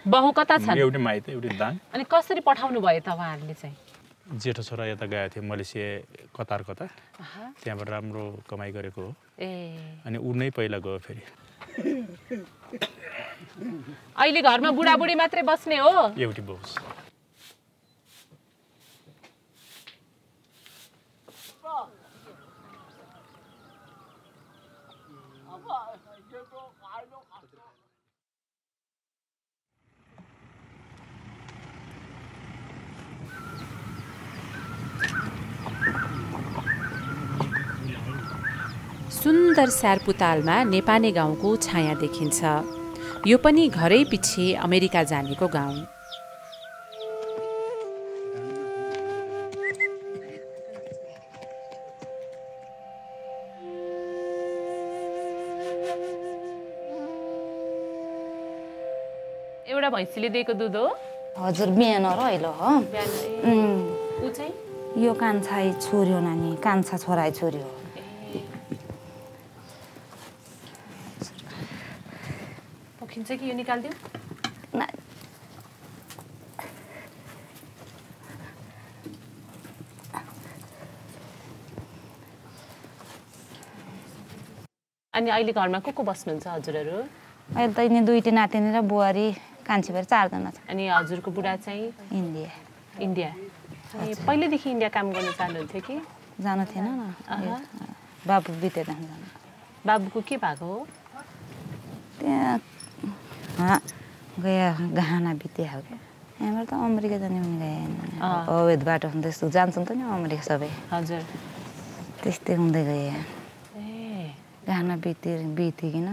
बहु कता छन्? एउटै माइत एउटै दाङ। अनि कसरी पठाउनु भयो त उहाँहरूले चाहिँ? जेठो छोरा यता गएको थियो मलेसिया, कतार त्यहाँबाट राम्रो कमाइ गरेको हो। अनि ऊ नै पहिला गयो फेरि। अहिले घरमा बुढाबुढी मात्रै बस्ने हो? एउटी बहू। सुन्दर स्यारपुतालमा नेपाने गाउँको छाया देखिन्छ। यो पनि घरै पछि अमेरिका जानेको गाउँ। एउटा भैँसीले दिएको दुध हो? हजुर, बिहान र अहिले हो। ऊ चाहिँ यो कान्छा छोरी हो नानी, कान्छा छोरा छोरी हो। पोखिन्छ कि यो निकाल्दियो? अनि अहिले घरमा को बस्नुहुन्छ हजुरहरू? अहिले त यिनी 2टी नातिनी र बुहारी कान्छी भएर 4 जना छ। अनि हजुरको बुढा चाहिँ? इन्डिया। पहिलेदेखि इन्डिया काम गर्न चाहनुहुन्थ्यो कि? जानु थिएन न, बाबु बितेर जानु। बाबुको के भएको हो? त्यहाँ गया गहना बितिहाल्यो क्या। यहाँबाट त अमेरिका जाने पनि गएन। अवैध बाटो हुँदै जान्छन् त नि अमेरिका सबै। हजुर, त्यस्तै हुँदै गए। गहना बितिकन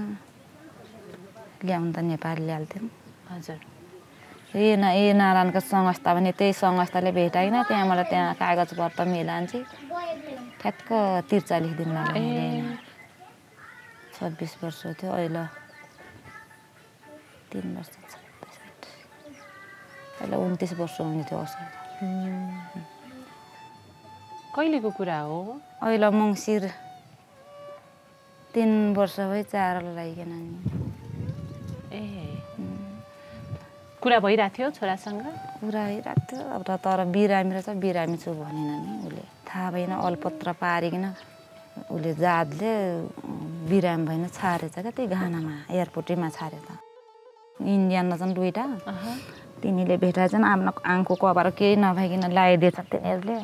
ल्याउनु त नेपाल ल्याल्थ्यौँ। हजुर। ए नारायणको संस्था भने त्यही संस्थाले भेटाइन, त्यहाँबाट त्यहाँ कागजपत्र मिलान्छे ठ्याक्क 43 दिन लाग्यो। 26 वर्ष थियो, अहिले 3 वर्ष, अहिले 29 वर्ष हुने थियो असर। कहिलेको कुरा हो? अहिले मङ्सिर 3 वर्ष भयो 4 लागिकन नि। कुरा भइरहेको थियो छोरासँग? कुरा भइरहेको थियो, अब तर बिरामी रहेछ, बिरामी छु भनेन नि उसले। थाहा भएन, अलपत्र पारिकन उसले जातले बिरामी भएन छारेछ क्या त्यही गहनामा, एयरपोर्टमा छारे त। इन्डियन रहेछन् 2टा, तिनीले भेटाएछन्। आफ्नो आङको कभर केही नभइकन लगाइदिएछ तिनीहरूले।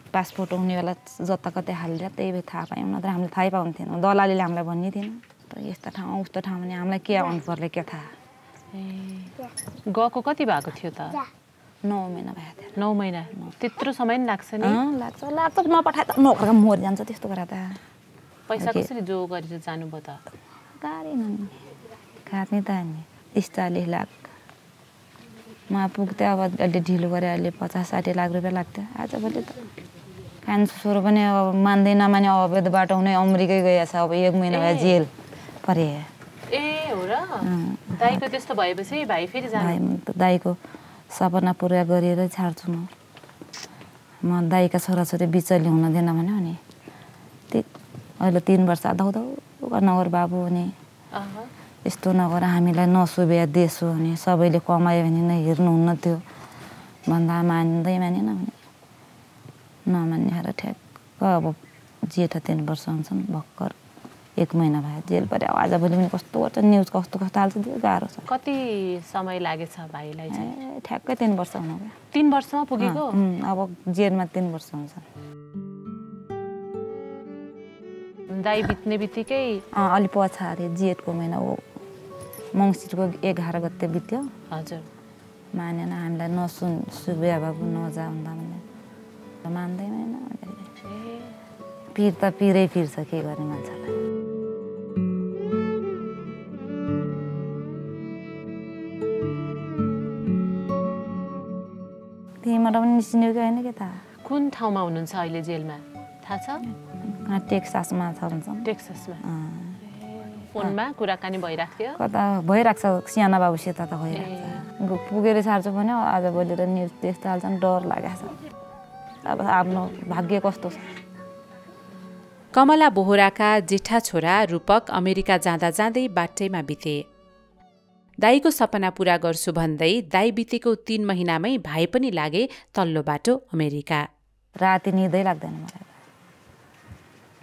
पासपोर्ट हुने बेला जता कतै हालिदियो, त्यही थाहा पायौँ, नत्र हामीले थाहै पाउँथेन। दलालीले हामीलाई भन्ने थिएन त यस्तो ठाउँ उस्तो ठाउँ भने हामीलाई के आउनु पर्ने के थाहा। गएको कति भएको थियो त? 9 महिना भयो थियो 9 महिना त्यत्रो समय नि लाग्छ नि लाग्छ नपठाए त नोकरका मर जान्छ त्यस्तो गरेर त पैसा कसरी जो गरेर जानुभयो त गाडी ननि खाने त नि 40 लाख मा पुग्थ्यो अब अलि ढिलो गरे अहिले 50-60 लाख रुपियाँ लाग्थ्यो आजभोलि त कान्छो छोरो पनि अब मान्दैन माने अवैध बाटो हुने अमेरिकै गएछ अब 1 महिना भयो जेल परे ए हो र दाइको त्यस्तो भएपछि भाइ फेरि जानु दाइको सपना पुरा गरेर छाड्छु म दाइका छोराछोरी बिचली हुन दिएन भन्यो नि अहिले 3 वर्ष आधाउधौ नगर बाबु हुने यस्तो नगर हामीलाई नसुबिधा देश हो भने सबैले कमायो भने नै हेर्नुहुन्न थियो भन्दा मान्दै मानेन भने नमान्ने ठ्याक्क अब जेठ 3 वर्ष हुन्छन् भर्खर 1 महिना भयो जेल पऱ्यो आजभोलि पनि कस्तो गर्छ न्युज कस्तो हाल्छ त्यो गाह्रो छ कति समय लागेछ भाइलाई चाहिँ ठ्याक्कै 3 वर्ष हुनु भयो 3 वर्षमा पुगेको अब जेलमा 3 वर्ष हुन्छ दाइ बित्ने बित्तिकै अलि पछाडि जेठको महिना हो मङ्सिरको 11 गते बित्यो हजुर मानेन हामीलाई सुबिया बाबु नजा भन्दा भने मान्दैन पिर त पिरै पिर्छ के गर्ने मान्छेलाई त्यहीँबाट पनि निस्किने कि होइन के त कुन ठाउँमा हुनुहुन्छ अहिले जेलमा थाहा छ टेक्सासमा छ भन्छ टेक्सासमा फोनमा कुराकानी भइरहेको थियो कता भइरहेको छ सियाना बाबुसित त भइरहेको छ पुगेर छाड्छु भने आजभोलि त न्युज त्यस्तो हाल्छन् डर लागेको छ अब आफ्नो भाग्य कस्तो छ कमला बोहराका जेठा छोरा रूपक अमेरिका जाँदा जाँदै बाटैमा बिते दाइको सपना पूरा गर्छु भन्दै दाइ बितेको 3 महिनामै भाइ पनि लागे तल्लो बाटो अमेरिका राति निदै लाग्दैन मलाई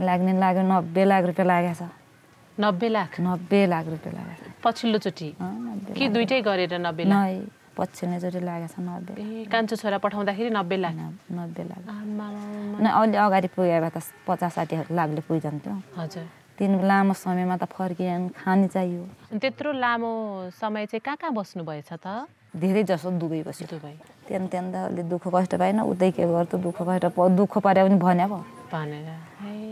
लाग्यो 90 लाख रुपियाँ लागेछ 90 लाख रुपियाँ लागेछ पछिल्लो चोटि कि दुईटै गरेर 90 लाख नै पछिल्लोचोटि लागेछ 90 ए कान्छो छोरा पठाउँदाखेरि 90 लाख 90 लाख न अलि अगाडि पुगे भए त 50-60 लाखले पुगिजान्थ्यो हजुर तीन लामो समयमा त फर्किएन खानी चाहियो त्यत्रो लामो समय चाहिँ कहाँ बस्नु भएछ त धेरै जसो दुबई बस्यो दुबई त्यहाँ त अलि दुःख कष्ट पाएन उतै के गर्छ दुःख परे पनि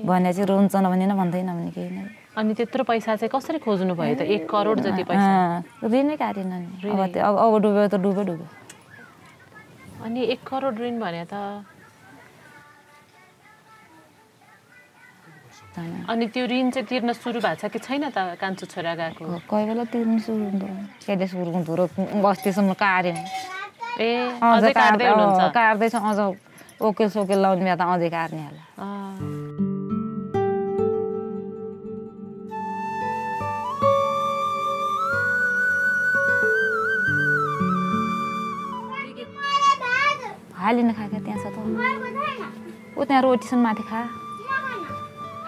भने चाहिँ रुन्छ नभनेन भन्दैन भने केही नै अनि त्यत्रो पैसा चाहिँ कसरी खोज्नु भयो त 1 करोड जति पैसा ऋणै काटेन नि अब डुब्यो त डुब्यो अनि 1 करोड ऋण भने त अनि त्यो ऋण चाहिँ तिर्न सुरु भएको छ कि छैन त कान्छो छोरा गएको कोही बेला तिर्न सुरु हुन्छ केले सुरु हुँदो बस्तीसम्म काट्यो ए अझै काट्दै हुनुहुन्छ काट्दैछ अझ ओकेल सोकेल लाउने बेला त अझै काट्ने होला हालिन खाके त्यहाँ छ त ऊ त्यहाँ रोटीसम्म माथि खा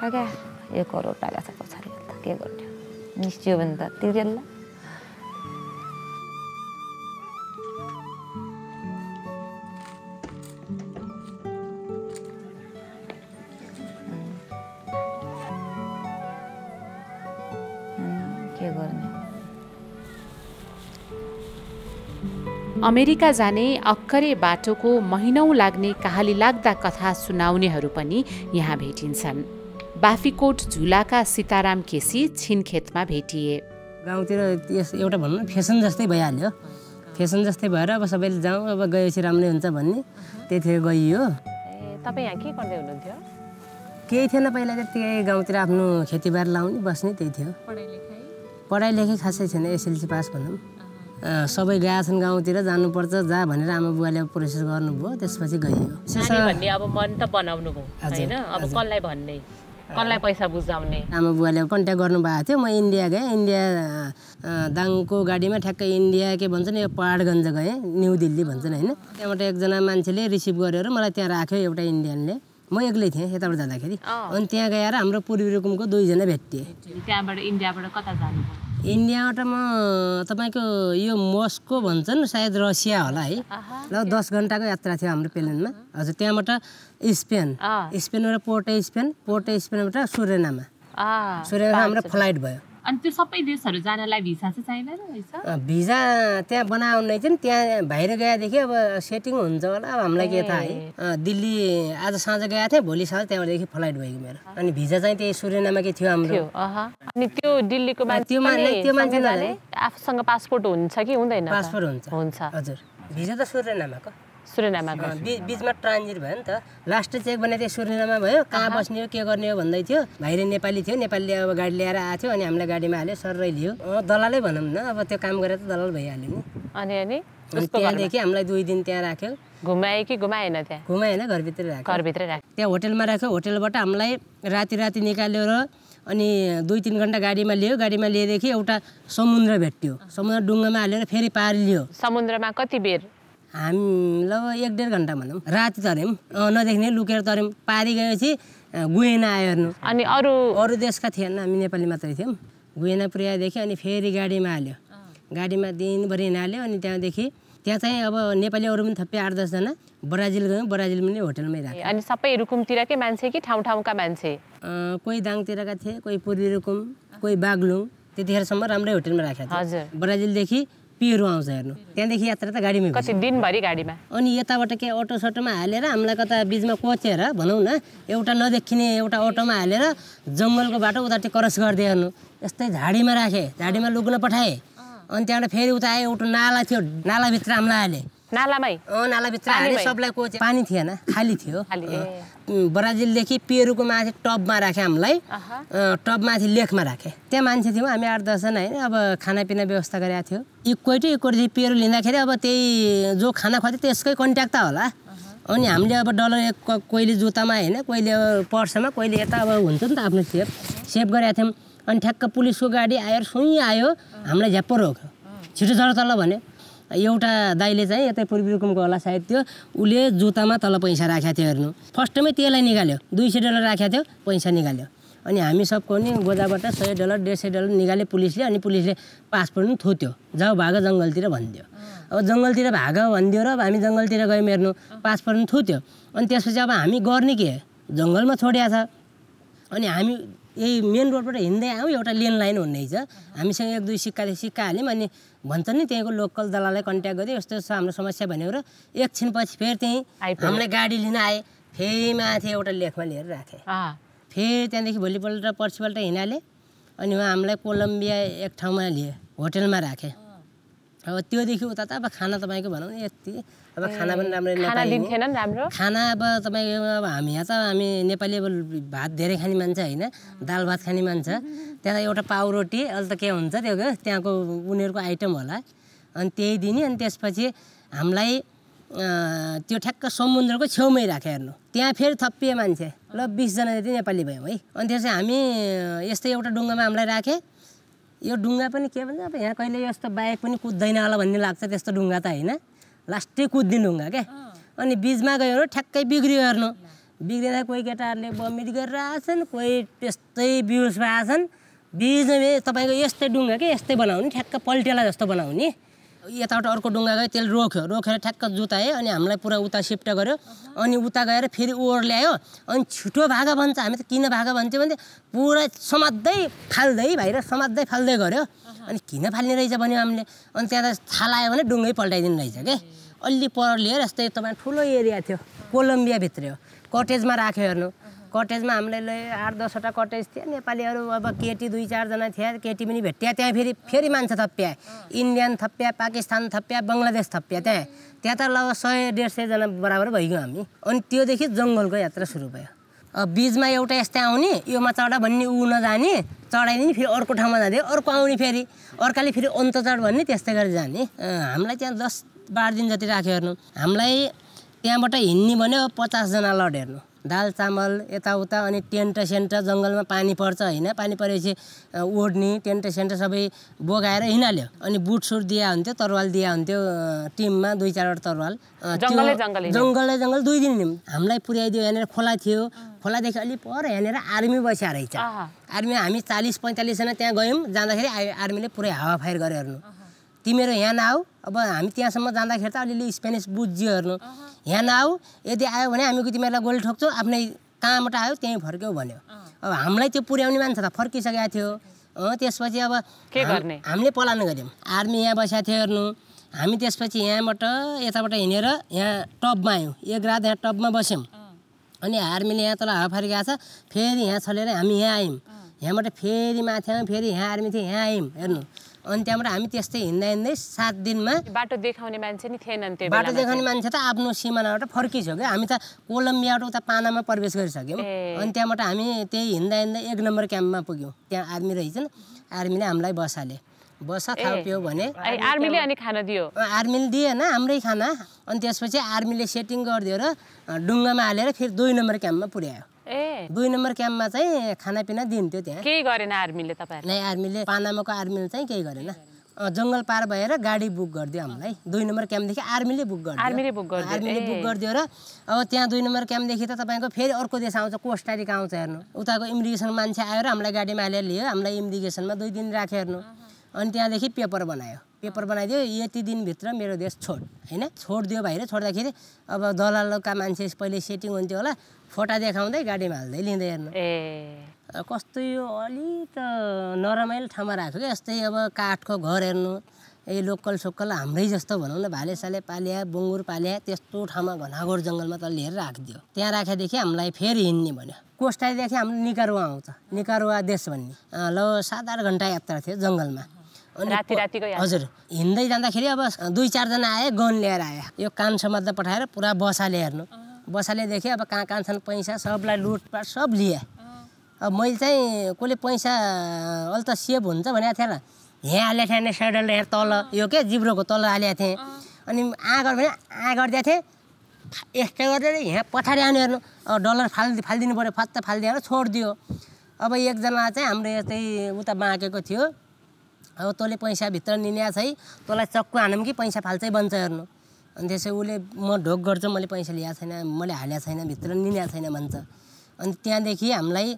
क्या 1 करोड टाका छ पछाडि त के गर्ने निस्कियो भने त तिरेल के गर्ने अमेरिका जाने अक्करे बाटोको महिनौं लाग्ने कहाली लाग्दा कथा सुनाउनेहरू पनि यहाँ भेटिन्छन् बाफीकोट झुलाका सीताराम केसी छिनखेतमा भेटिए गाउँतिर एउटा भन्नु फेसन जस्तै भइहाल्यो फेसन जस्तै भएर अब सबैले जाउँ अब गएपछि राम्रै हुन्छ भन्ने त्यतिखेर गइयो तपाईँ यहाँ के गर्दै हुनुहुन्थ्यो केही थिएन पहिला त त्यही गाउँतिर आफ्नो खेतीबारी लाउने बस्ने त्यही थियो पढाइ लेखाइ खासै छैन एसएलसी पास भनौँ सबै गएछन् गाउँतिर जानुपर्छ जा भनेर आमा बुवाले प्रोसेस गर्नुभयो त्यसपछि गइयो भन्ने अब मन त बनाउनु भयो हैन अब कसलाई भन्ने कसलाई पैसा बुझाउने आमा बुवाले कन्ट्याक्ट गर्नुभएको थियो म इन्डिया गएँ इन्डिया दाङको गाडीमा ठ्याक्कै इन्डिया के भन्छन् यो पहाडगञ्ज गएँ न्यू दिल्ली भन्छन् होइन त्यहाँबाट एकजना मान्छेले रिसिभ गरेर मलाई त्यहाँ राख्यो एउटा इन्डियनले म एक्लै थिएँ यताबाट जाँदाखेरि अनि त्यहाँ गएर हाम्रो पूर्वी रुकुमको 2 जना भेटिए त्यहाँबाट इन्डियाबाट कता जानुभयो इन्डियाबाट म तपाईँको यो मस्को भन्छन् सायद रसिया होला है ल 10 घन्टाको यात्रा थियो हाम्रो प्लेनमा हजुर त्यहाँबाट स्पेनबाट पोर्ट स्पेनबाट सुरेनामा हाम्रो फ्लाइट भयो अनि त्यो सबै देशहरू जानलाई भिसा चाहिँ चाहिँदैन रहेछ? भिजा त्यहाँ बनाउने चाहिँ त्यहाँ बाहिर गएदेखि अब सेटिङ हुन्छ होला, अब हामीलाई के थाहा है। दिल्ली आज साँझ गएको थिएँ, भोलि साँझ त्यहाँबाटदेखि फ्लाइट भएको मेरो। अनि भिजा चाहिँ त्यही सुरेनामा के थियो हाम्रो। अनि त्यो दिल्लीको त्यो मान्छे आफूसँग पासपोर्ट हुन्छ कि हुँदैन? पासपोर्ट हुन्छ। हुन्छ हजुर, भिजा त सुरेनामाको। सुरेनामाको बिचमा ट्रान्जिट भयो नि त। लास्ट चेक भने त्यो सुरेनामा भयो, कहाँ बस्ने हो के गर्ने हो भन्दै थियो। बाहिर नेपाली थियो, नेपालीले अब गाडी ल्याएर आएको थियो, अनि हामीलाई गाडीमा हाल्यो, सररै लियो। दलालै भनौँ न, अब त्यो काम गरेर त दलाल भइहाल्यो नि। अनि त्यहाँदेखि हामीलाई 2 दिन त्यहाँ राख्यो। घुमायो कि घुमाएन? त्यहाँ घुमाएन, घरभित्रै राख्यो। त्यहाँ होटेलमा राख्यो, होटेलबाट हामीलाई राति निकाल्यो र अनि 2-3 घन्टा गाडीमा लियो। गाडीमा लिएदेखि एउटा समुद्र भेट्यो, समुद्र डुङ्गामा हालेर फेरि पार लियो। समुद्रमा कति बेर? हामी ल 1-1.5 घन्टा भनौँ। राति तर्यौँ, नदेख्ने लुकेर तर्यौँ। पारी गएपछि गुएना आयो हेर्नु। अनि अरू देशका थिएन, हामी नेपाली मात्रै थियौँ। गुएना पुर्याएदेखि अनि फेरि गाडीमा हाल्यो। गाडीमा दिनभरि हिँडाल्यो। अनि त्यहाँदेखि त्यहाँ चाहिँ अब नेपाली अरू पनि थप्पे 8-10 जना। ब्राजिल गयौँ, ब्राजिल पनि होटेलमै राख्यो। अनि सबै रुकुमतिरकै मान्छे कि ठाउँका मान्छे? कोही दाङतिरका थिए, कोही पूर्वी रुकुम, कोही बागलुङ। त्यतिखेरसम्म राम्रै होटेलमा राखेको थियो। ब्राजिलदेखि पेरु आउँछ हेर्नु। त्यहाँदेखि यात्रा त गाडीमै। कति दिनभरि गाडीमा? अनि यताबाट के अटो सटोमा हालेर हामीलाई कता बिचमा कोचेर भनौँ न, एउटा नदेखिने एउटा अटोमा हालेर जङ्गलको बाटो उतापट्टि क्रस गर्दै हेर्नु। यस्तै झाडीमा राखेँ, झाडीमा लुग्न पठाएँ। अनि त्यहाँबाट फेरि उता आयो, एउटा नाला थियो, नालाभित्र हामीलाई हाले। नालामै? नालाभित्र हाले, सबलाई कोचे। पानी थिएन, खाली थियो। ब्राजिलदेखि पेरुको माथि टपमा राखेँ हामीलाई, टपमाथि लेकमा राखेँ। त्यहाँ मान्छे थियौँ हामी 8-10 जना होइन। अब खानापिना व्यवस्था गरेको थियो। इक्वैदेखि पेरु लिँदाखेरि अब त्यही जो खाना खुवाथ्यो त्यसकै कन्ट्याक्ट त होला। अनि हामीले अब डलर कोहीले जुत्तामा होइन, कोहीले पर्समा, कोहीले यता अब हुन्छ नि त आफ्नो सेभ गरेका थियौँ। अनि ठ्याक्क पुलिसको गाडी आयो, सुई आयो, हामीलाई झ्याप्प रोक्यो। छिटो चढ तल भन्यो। एउटा दाइले चाहिँ यतै पूर्वी रुकुमको होला सायद, त्यो उसले जुत्तामा तल पैसा राखेको थियो हेर्नु। फर्स्टमै त्यसलाई निकाल्यो, $200 राखेको थियो, पैसा निकाल्यो। अनि हामी सबको नि गोदाबाट $100 $150 निकाल्यो पुलिसले। अनि पुलिसले पासपोर्ट पनि थोत्यो, जाऊ भाग जङ्गलतिर भनिदियो। अब जङ्गलतिर भाग भनिदियो र हामी जङ्गलतिर गयौँ हेर्नु, पासपोर्ट पनि थोत्यो। अनि त्यसपछि अब हामी गर्ने के, जङ्गलमा छोडिया छ। अनि हामी यही मेन रोडबाट हिँड्दै आयौँ, एउटा लेन लाइन हुने छ, हामीसँग 1-2 सिक्का हाल्यौँ। अनि भन्छ नि त्यहीँको लोकल दलाललाई कन्ट्याक्ट गर्यो, यस्तो यस्तो हाम्रो समस्या भन्यो र एकछिनपछि फेरि त्यहीँ हामीलाई गाडी लिन आए। फेरि माथि एउटा लेखमा लिएर राखेँ। फेरि त्यहाँदेखि भोलिपल्ट पर्सिपल्ट हिँडाले। अनि उहाँ हामीलाई कोलम्बिया एक ठाउँमा लिए, होटेलमा राखेँ। अब त्योदेखि उता त अब खाना तपाईँको भनौँ न यति, अब खाना पनि राम्रै राम्रो खाना। अब तपाईँको अब हामी यहाँ त हामी नेपाली अब भात धेरै खाने मान्छे होइन, दाल भात खाने मान्छे। त्यहाँ एउटा पाउरोटी अहिले त के हुन्छ त्यो त्यहाँको उनीहरूको आइटम होला। अनि त्यही दिने। अनि त्यसपछि हामीलाई त्यो ठ्याक्क समुद्रको छेउमै राखेँ हेर्नु। त्यहाँ फेरि थपिए मान्छे, ल 20 जना जति नेपाली भयौँ है। अनि त्यसपछि हामी यस्तै एउटा डुङ्गामा हामीलाई राखेँ। यो डुङ्गा पनि के भन्छ, अब यहाँ कहिले यस्तो बाइक पनि कुद्दैन होला भन्ने लाग्छ, त्यस्तो डुङ्गा त होइन, लास्टै कुद्ने डुङ्गा क्या। अनि बिचमा गयो र ठ्याक्कै बिग्रियो हेर्नु। बिग्रिँदा कोही केटाहरूले बमिट गरेर आएछन्, कोही त्यस्तै बिउस भएछन्। बिचमा तपाईँको यस्तै डुङ्गा के यस्तै बनाउने, ठ्याक्क पल्टेला जस्तो बनाउने। यताबाट अर्को डुङ्गा गयो, त्यसले रोकेर ठ्याक्क जुतायो। अनि हामीलाई पुरा उता सिफ्ट गर्यो। अनि उता गएर फेरि ओर ल्यायो। अनि छिटो भागा भन्छ, हामी त किन भागा भन्थ्यो भने पुरा समात्दै फाल्दै गऱ्यो। अनि किन फाल्ने रहेछ भन्यो हामीले। अनि त्यहाँ त थाहा लाग्यो भने डुङ्गै पल्टाइदिनु रहेछ क्या। अलि पर लिएर यस्तै तपाईँ ठुलो एरिया थियो, कोलम्बियाभित्र हो। कटेजमा राख्यो हेर्नु। कटेजमा हामीले 8-10वटा कटेज थियो। नेपालीहरू अब केटी 2-4 जना थिए, केटी पनि भेट्या। त्यहाँ फेरि मान्छे थप्या, इन्डियन थप्या, पाकिस्तान थप्या, बङ्गलादेश थप्या। त्यहाँ त लगभग 100-150 जना बराबर भइगयो हामी। अनि त्योदेखि जङ्गलको यात्रा सुरु भयो। अब बिचमा एउटा यस्तै आउने, योमा चढ भन्ने ऊ नजाने, चढाइदिने, फेरि अर्को ठाउँमा जाँदै अर्को आउने, फेरि अर्काले फेरि अन्त चढ भन्ने, त्यस्तै गरेर जाने। हामीलाई त्यहाँ 10-12 दिन जति राख्यो हेर्नु। हामीलाई त्यहाँबाट हिँड्ने भन्यो 50 जना लड हेर्नु। दाल चामल यताउता। अनि टेन्ट सेन्ट, जङ्गलमा पानी पर्छ होइन, पानी परेपछि ओढ्ने टेन्ट सेन्ट सबै बोगाएर हिँडाल्यो। अनि बुट सुट दिया हुन्थ्यो, तरवाल दिया हुन्थ्यो टिममा, 2-4वटा तरवाल। जङ्गलै 2 दिन हामीलाई पुर्याइदियो। यहाँनिर खोला थियो, खोलादेखि अलि पर यहाँनिर आर्मी बसिया रहेछ। आर्मी हामी 40-45 जना त्यहाँ गयौँ। जाँदाखेरि आर्मीले पुरै हावा फायर गर्यो हेर्नु। तिमीहरू यहाँ नआऊ। अब हामी त्यहाँसम्म जाँदाखेरि त अलिअलि स्पेनिस बुझ्यो हेर्नु। यहाँ नआऊ, यदि आयो भने हामी तिमीहरूलाई गोली ठोक्छौँ, आफ्नै कहाँबाट आयो त्यहीँ फर्क्यौ भन्यो। अब हामीलाई त्यो पुर्याउने मान्छे त फर्किसकेको थियो। त्यसपछि अब के गर्ने हामीले पलायन गऱ्यौँ आर्मी यहाँ बसेको थियो हेर्नु हामी त्यसपछि यहाँबाट यताबाट हिँडेर यहाँ टपमा आयौँ एक रात यहाँ टपमा बस्यौँ अनि आर्मीले यहाँ तल हावाफारी गएको छ फेरि यहाँ छलेर हामी यहाँ आयौँ यहाँबाट फेरि माथि आयौँ फेरि यहाँ आर्मी थियो यहाँ आयौँ हेर्नु अनि त्यहाँबाट हामी त्यस्तै हिँड्दा हिँड्दै 7 दिनमा बाटो देखाउने मान्छे नि थिएनन् त्यो बाटो देखाउने मान्छे त आफ्नो सिमानाबाट फर्किसक्यो हामी त कोलम्बियाबाट उता पानामा प्रवेश गरिसक्यौँ अनि त्यहाँबाट हामी त्यही हिँड्दा हिँड्दै 1 नम्बर क्याम्पमा पुग्यौँ त्यहाँ आर्मी रहेछन् आर्मीले हामीलाई बसा थाप्यो भने आर्मीले अनि खाना दियो आर्मीले दिएन हाम्रै खाना अनि त्यसपछि आर्मीले सेटिङ गरिदियो र डुङ्गामा हालेर फेरि 2 नम्बर क्याम्पमा पुर्यायो 2 नम्बर क्याम्पमा चाहिँ खानापिना दिन्थ्यो त्यहाँ केही गरेन आर्मीले तपाईहरु नै आर्मीले पानामाको आर्मीले चाहिँ केही गरेन जङ्गल पार भएर गाडी बुक गरिदियो हामीलाई 2 नम्बर क्याम्पदेखि आर्मीले बुक गरिदियो र अब त्यहाँ 2 नम्बर क्याम्पदेखि त तपाईँको फेरि अर्को देश आउँछ कोस्टारिका आउँछ हेर्नु उताको इमिग्रेसन मान्छे आयो र हामीलाई गाडीमा हालेर लियो हामीलाई इमिग्रेसनमा 2 दिन राख्यो हेर्नु अनि त्यहाँदेखि पेपर बनाइदियो यति दिनभित्र मेरो देश छोड होइन छोडिदियो बाहिर छोड्दाखेरि अब दलालका मान्छे पहिले सेटिङ हुन्थ्यो होला फोटा देखाउँदै गाडीमा हाल्दै लिँदै हेर्नु कस्तो यो अलि त नरमाइलो ठाउँमा राख्यो क्या यस्तै अब काठको घर हेर्नु लोकल सोकल हाम्रै जस्तो भनौँ न भालेसाले पाल्या बुङ्गुर पाल्या त्यस्तो ठाउँमा घनाघोर जङ्गलमा त लिएर राखिदियो त्यहाँ राखेदेखि हामीलाई फेरि हिँड्ने भन्यो कोस्टारिदेखि हाम्रो निकारुवा आउँछ निकारुवा देश भन्ने ल 7-8 घन्टा यात्रा थियो जङ्गलमा रातिको हजुर हिँड्दै जाँदाखेरि अब 2-4 जना आए गन लिएर आए यो कान समात्दा पठाएर पुरा बसाले हेर्नु बसाले देखेँ अब कहाँ छन् पैसा सबलाई लुटपाट सब लिए अब मैले चाहिँ कसले पैसा अलि त सेभ हुन्छ भनेको थिएँ र यहाँ हालेको थिएँ नि सेडल यहाँ तल यो के जिब्रोको तल हालेको थिएँ अनि आँगर भने गरिदिएको थिएँ यस्तै गरेर यहाँ पछाडि आउने हेर्नु अब डलर फालिदिनु पऱ्यो फत्त फालिदिएर छोडिदियो अब एकजना चाहिँ हाम्रो यस्तै उता बाँकेको थियो अब तँले पैसा भित्र निने छै तँलाई चक्कु हानौँ कि पैसा फाल्छै बन्छ हेर्नु अनि त्यसै उसले म ढोक गर्छु मैले पैसा ल्याएको छैन मैले हालेको छैन भित्र निने छैन भन्छ अनि त्यहाँदेखि हामीलाई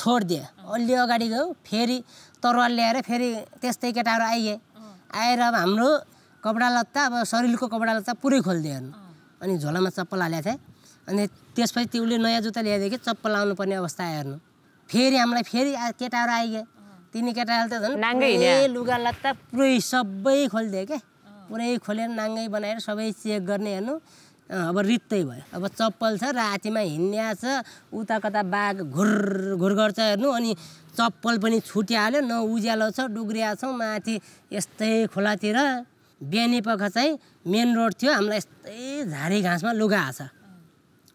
छोडिदिए अलि अगाडि गयो फेरि तरवार ल्याएर फेरि त्यस्तै केटाहरू आएर अब हाम्रो कपडा लत्ता अब शरीरको कपडा लत्ता पुरै खोलिदियो हेर्नु अनि झोलामा चप्पल हालेको थिएँ अनि त्यसपछि त्यसले नयाँ जुत्ता ल्याएदेखि चप्पल लाउनु पर्ने अवस्था हेर्नु फेरि हामीलाई फेरि केटाहरू आइगए तिनी केटाहरूले त झन् लुगा लत्ता पुरै सबै खोलिदियो क्या पुरै खोलेर नाङ्गै बनाएर सबै चेक गर्ने हेर्नु अब रित्तै भयो अब चप्पल छ रातिमा हिँड्ने छ उता कता बाघ घुर गर्छ हेर्नु अनि चप्पल पनि छुटिहाल्यो न उज्यालो छ डुग्रिया छौँ माथि यस्तै खोलातिर बिहानी पख चाहिँ मेन रोड थियो हामीलाई यस्तै झारी घाँसमा लुगाएको छ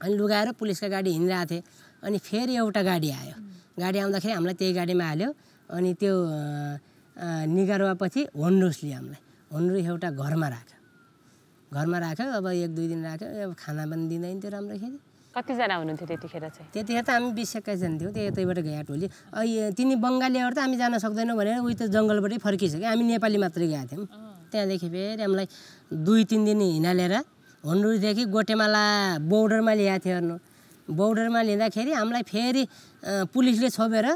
अनि लुगाएर पुलिसका गाडी हिँडिरहेको थिएँ अनि फेरि एउटा गाडी आयो गाडी आउँदाखेरि हामीलाई त्यही गाडीमा हाल्यो अनि त्यो निगारुवापछि होन्डुस लियो हामीलाई होन्डुस एउटा घरमा राख्यो अब 1-2 दिन राख्यो अब खाना पनि दिँदैन थियो राम्रोखेरि कतिजना हुनुहुन्थ्यो त्यतिखेर चाहिँ त्यतिखेर त हामी 20-21 जना थियौँ त्यतैबाट गए टोली तिनी बङ्गालीहरू त हामी जान सक्दैनौँ भनेर उही त जङ्गलबाटै फर्किसक्यो हामी नेपाली मात्रै गएको थियौँ त्यहाँदेखि फेरि हामीलाई 2-3 दिन हिँडालेर होन्डुसदेखि गोटेमाला बोर्डरमा ल्याएको थियो हेर्नु बोर्डरमा लिँदाखेरि हामीलाई फेरि पुलिसले छोपेर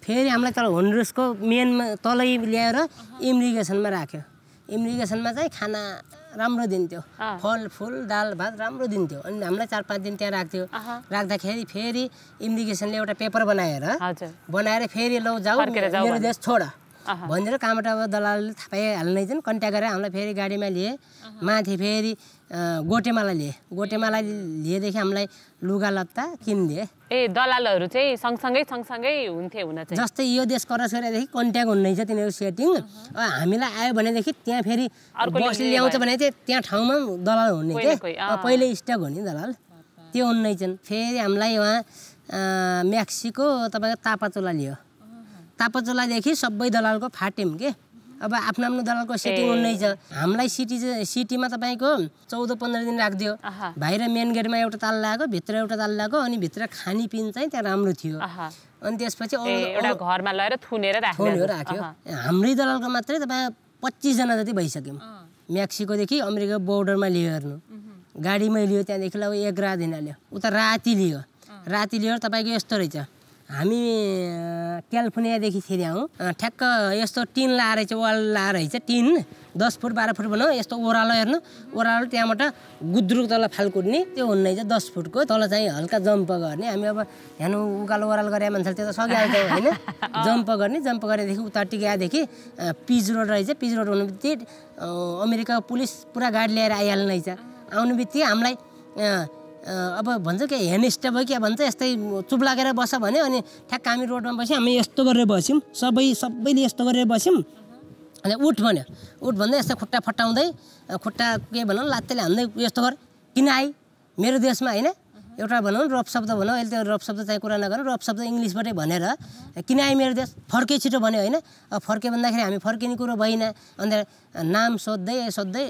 फेरि हामीलाई तर होन्डुसको मेन तलै ल्याएर इमिग्रेसनमा राख्यो इमिग्रेसनमा चाहिँ खाना राम्रो दिन्थ्यो फल दाल भात राम्रो दिन्थ्यो अनि हामीलाई 4-5 दिन त्यहाँ राख्थ्यो राख्दाखेरि फेरि इमिग्रेसनले एउटा पेपर बनाएर फेरि लौ जाऊ मेरो देश छोड भनेर कहाँबाट अब दलालले थाहा पाइहाल्ने चाहिँ कन्ट्याक्ट गरेर हामीलाई फेरि गाडीमा लिए माथि फेरि गोटेमाला लिएदेखि हामीलाई लुगा लत्ता किनिदिए दलालहरू चाहिँ सँगसँगै हुन्थे हुन चाहिँ जस्तै यो देश क्रस गरेदेखि कन्ट्याक्ट हुने छ तिनीहरू सेटिङ हामीलाई आयो भनेदेखि त्यहाँ फेरि बसले ल्याउँछ भने चाहिँ त्यहाँ ठाउँमा दलाल हुने के पहिले स्टक हुने दलाल त्यो हुने चाहिँ फेरि हामीलाई उहाँ मेक्सिको तपाईँको तापाचोला लियो तापाचोलादेखि सबै दलालको फाट्यौँ के अब आफ्नो दलालको सेटिङ हुने छ हामीलाई सिटीमा तपाईँको 14-15 दिन राखिदियो बाहिर मेन गेटमा एउटा ताल लगाएको भित्र एउटा ताल लगाएको अनि भित्र खानपिन चाहिँ त्यहाँ राम्रो थियो अनि त्यसपछि एउटा घरमा लगेर थुनेर राख्यो हाम्रै दलालको मात्रै तपाईँ 25 जना जति भइसक्यौँ मेक्सिकोदेखि अमेरिका बोर्डरमा लियो हेर्नु गाडीमै लियो त्यहाँदेखि अब 1 रात हिँडाल्यो उता राति लियो तपाईँको यस्तो रहेछ हामी क्यालिफोर्नियादेखि फेरि आउँ ठ्याक्क यस्तो टिन लाएर चाहिँ वाल लाएर चाहिँ टिन 10 फुट 12 फुट भनौँ यस्तो ओह्रालो हेर्नु ओह्रालो त्यहाँबाट गुद्रुक तल फाल्कुट्ने त्यो हुन्न चाहिँ 10 फुटको तल चाहिँ हल्का जम्प गर्ने हामी अब हेर्नु उकालो ओह्रालो गरे मान्छेले त्यो त सकिहाल्छ होइन जम्प गरेदेखि उता टिकाएदेखि पिच रोड रहेछ पिच रोड हुनु बित्तिकै अमेरिकाको पुलिस पुरा गाडी ल्याएर आइहाल्नु रहेछ आउनु बित्तिकै हामीलाई अब भन्छ के हेनस्टे भयो क्या भन्छ यस्तै चुप लागेर बस भन्यो अनि ठ्याक्क हामी रोडमा बस्यौँ हामी यस्तो गरेर बस्यौँ सबैले यस्तो गरेर बस्यौँ अनि उठ भन्यो उठ भन्दै यस्तो खुट्टा फटाउँदै खुट्टा के भनौँ लात्तेले हान्दै यस्तो गर किन आइ मेरो देशमा होइन एउटा भनौँ रफ शब्द भनौँ अहिले त्यो रफ शब्द चाहिँ कुरा नगरौँ रफ शब्द इङ्ग्लिसबाटै भनेर किन आइ मेरो देश फर्के छिटो भन्यो होइन अब फर्के भन्दाखेरि हामी फर्किने कुरो भएन अन्त नाम सोध्दै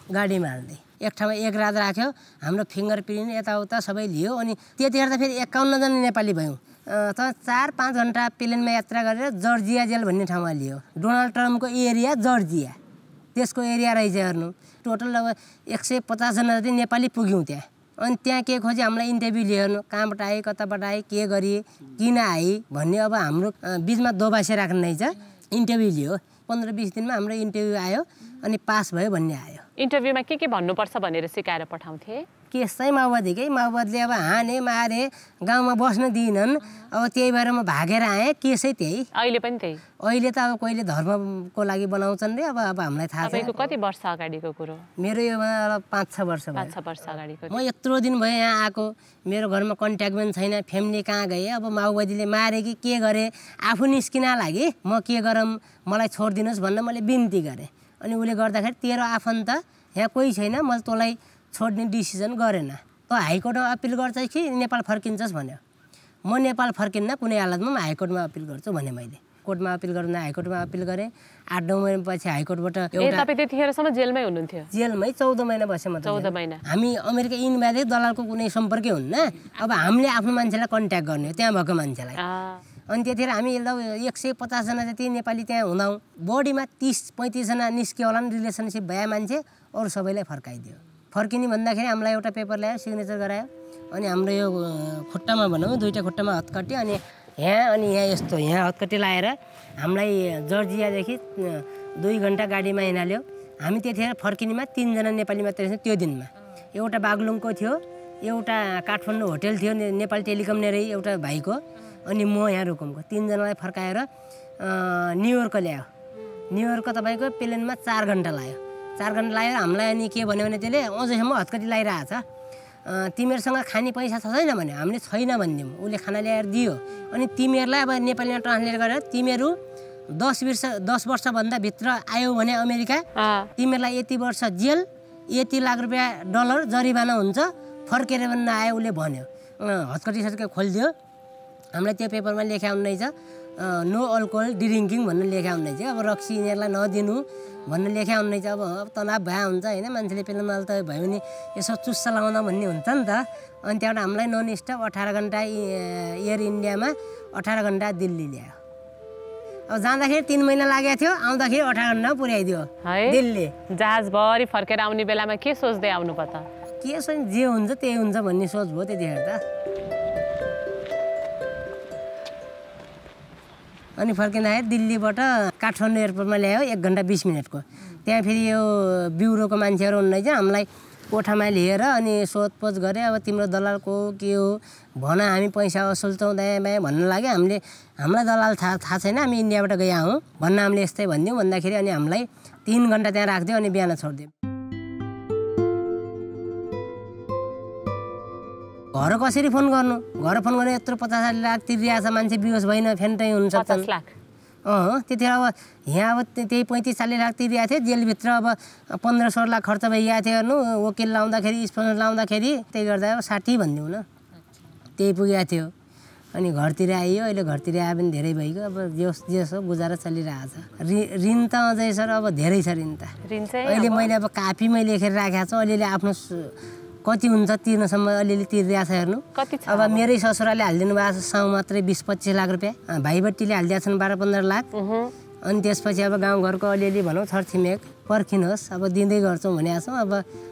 गाडीमा हाल्दै एक ठाउँमा एक रात राख्यो हाम्रो फिङ्गर प्रिन्ट यताउता सबै लियो अनि त्यतिखेर त फेरि 51 जना नेपाली भयौँ त 4-5 घन्टा प्लेनमा यात्रा गरेर जर्जिया जेल भन्ने ठाउँमा लियो डोनाल्ड ट्रम्पको एरिया जर्जिया त्यसको एरिया रहेछ हेर्नु टोटल अब 150 जना जति नेपाली पुग्यौँ त्यहाँ अनि त्यहाँ के खोज्यो हामीलाई इन्टरभ्यू लियो हेर्नु कहाँबाट आए कताबाट आए के गरिए किन आए भन्ने अब हाम्रो बिचमा दोबासे राख्नु रहेछ इन्टरभ्यू लियो 15-20 दिनमा हाम्रो इन्टरभ्यू आयो अनि पास भयो भन्ने आयो इन्टरभ्यूमा के भन्नुपर्छ भनेर सिकाएर पठाउँथे केस चाहिँ माओवादीले अब हाने मारे गाउँमा बस्न दिएनन् अब त्यही भएर म भागेर आएँ केसै त्यही अहिले पनि त्यही अहिले त अब कहिले धर्मको लागि बनाउँछन् रे अब हामीलाई थाहा छ तपाईँको कति वर्ष अगाडिको कुरो मेरो यो 5-6 वर्ष भयो 5-6 वर्ष अगाडिको म यत्रो दिन भयो यहाँ आएको मेरो घरमा कन्ट्याक्ट पनि छैन फ्यामिली कहाँ गए अब माओवादीले मारे कि के गरे आफू निस्किन लागि म के गरौँ मलाई छोडिदिनुहोस् भनेर मैले बिन्ती गरेँ अनि उसले गर्दाखेरि तेरो आफन्त यहाँ कोही छैन मैले तँलाई छोड्ने डिसिजन गरेन त हाइकोर्टमा अपिल गर्छ कि नेपाल फर्किन्छस् भन्यो म नेपाल फर्किन्न कुनै हालतमा म हाइकोर्टमा अपिल गर्छु भने मैले कोर्टमा अपिल गर्न हाइकोर्टमा अपिल गरेँ 8-9 महिनापछि हाइकोर्टबाट तपाईँ त्यतिखेरसम्म जेलमै हुनुहुन्थ्यो जेलमै 14 महिना बसेँ म 14 महिना हामी अमेरिका इन्डियादेखि दलालको कुनै सम्पर्कै हुन्न अब हामीले आफ्नो मान्छेलाई कन्ट्याक्ट गर्ने त्यहाँ भएको मान्छेलाई अनि त्यतिखेर हामी 150 जना जति नेपाली त्यहाँ हुँदाौँ बडीमा 30-35 जना निस्क्यो होला नि रिलेसनसिप भए मान्छे अरू सबैलाई फर्काइदियो फर्किने भन्दाखेरि हामीलाई एउटा पेपर ल्यायो सिग्नेचर गरायो अनि हाम्रो यो खुट्टामा भनौँ 2टा खुट्टामा हतकट्टी अनि यहाँ यस्तो यहाँ हतकट्टी लाएर हामीलाई जर्जियादेखि 2 घन्टा गाडीमा हिँडाल्यो हामी त्यतिखेर फर्किनेमा 3 जना नेपाली मात्रै थियौँ त्यो दिनमा एउटा बागलुङको थियो एउटा काठमाडौँ होटेल थियो नेपाल टेलिकम नेरै एउटा भाइको अनि म यहाँ रुकुमको 3 जनालाई फर्काएर न्युयोर्क ल्यायो न्युयोर्क तपाईँको प्लेनमा 4 घन्टा लाग्यो 4 घन्टा लाग्यो हामीलाई अनि के भन्यो भने त्यसले अझैसम्म हतकटी लगाइरहेको छ तिमीहरूसँग खाने पैसा छैन भने हामीले छैन भनिदिउँ उसले खाना ल्याएर दियो अनि तिमीहरूलाई अब नेपालीमा ट्रान्सलेट गरेर तिमीहरू 10 वर्षभन्दा भित्र आयो भने अमेरिका तिमीहरूलाई यति वर्ष जेल यति लाख रुपियाँ डलर जरिवाना हुन्छ फर्केर पनि नआयो उसले भन्यो हतकटी सतकटी खोलिदियो हामीलाई त्यो पेपरमा लेखा हुँदैछ नो अल्कोहल ड्रिङ्किङ भन्ने लेखा हुँदैछ अब रक्सी यिनीहरूलाई नदिनु भन्ने लेखा हुँदैछ अब तनाव भए हुन्छ होइन मान्छेले पेलमा त भयो भने यसो चुस्सा लाउँदा भन्ने हुन्छ नि त अनि त्यहाँबाट हामीलाई नन स्टप 18 घन्टा एयर इन्डियामा 18 घन्टा दिल्ली ल्यायो अब जाँदाखेरि 3 महिना लागेको थियो आउँदाखेरि 18 घन्टा पुर्याइदियो दिल्ली जहाजभरि फर्केर आउने बेलामा के सोच्दै आउनु पर्छ के सोच जे हुन्छ त्यही हुन्छ भन्ने सोच भयो त्यतिखेर त अनि फर्किँदाखेरि दिल्लीबाट काठमाडौँ एयरपोर्टमा ल्यायो 1 घन्टा 20 मिनटको त्यहाँ फेरि यो ब्युरोको मान्छेहरू हुनुहुन्छ हामीलाई कोठामा लिएर अनि सोधपोछ गरे अब तिम्रो दलालको के हो भन हामी पैसा असुल्छौँ दायाँ बायाँ भन्न लाग्यो हामीलाई दलाल थाहा छैन हामी इन्डियाबाट गएका हौँ भन्न हामीले यस्तै भनिदिउँ भन्दाखेरि अनि हामीलाई 3 घन्टा त्यहाँ राखिदियो अनि बिहान छोडिदियो घर कसरी फोन गर्नु घर फोन गर्नु यत्रो 50 लाख तिरिरहेको छ मान्छे बिहोस भइन फेन्टै हुन्छ 50 लाख त्यतिखेर अब यहाँ अब त्यही 35-40 लाख तिरिरहेको थियो जेलभित्र अब 15-16 लाख खर्च भइरहेको थियो हेर्नु वकिल लाउँदाखेरि स्पोन्सर लाउँदाखेरि त्यही गर्दा अब 60 भनिदिउँ न त्यही पुगेको थियो अनि घरतिर आइयो अहिले घरतिर आए पनि धेरै भइगयो अब जे हो गुजारा चलिरहेको छ ऋण त अझै सर अब धेरै छ ऋण त अहिले मैले अब कापीमै लेखेर राखेको छु अलिअलि आफ्नो कति हुन्छ तिर्नसम्म अलिअलि तिरिरहेको छ हेर्नु अब मेरै ससुराले हालिदिनु भएको छ साउ मात्रै 20-25 लाख रुपियाँ भाइबट्टीले हालिदिएको छन् 12-15 लाख अनि त्यसपछि अब गाउँघरको अलिअलि भनौँ छरछिमेक पर्खिनुहोस् अब दिँदै गर्छौँ भनेको छौँ अब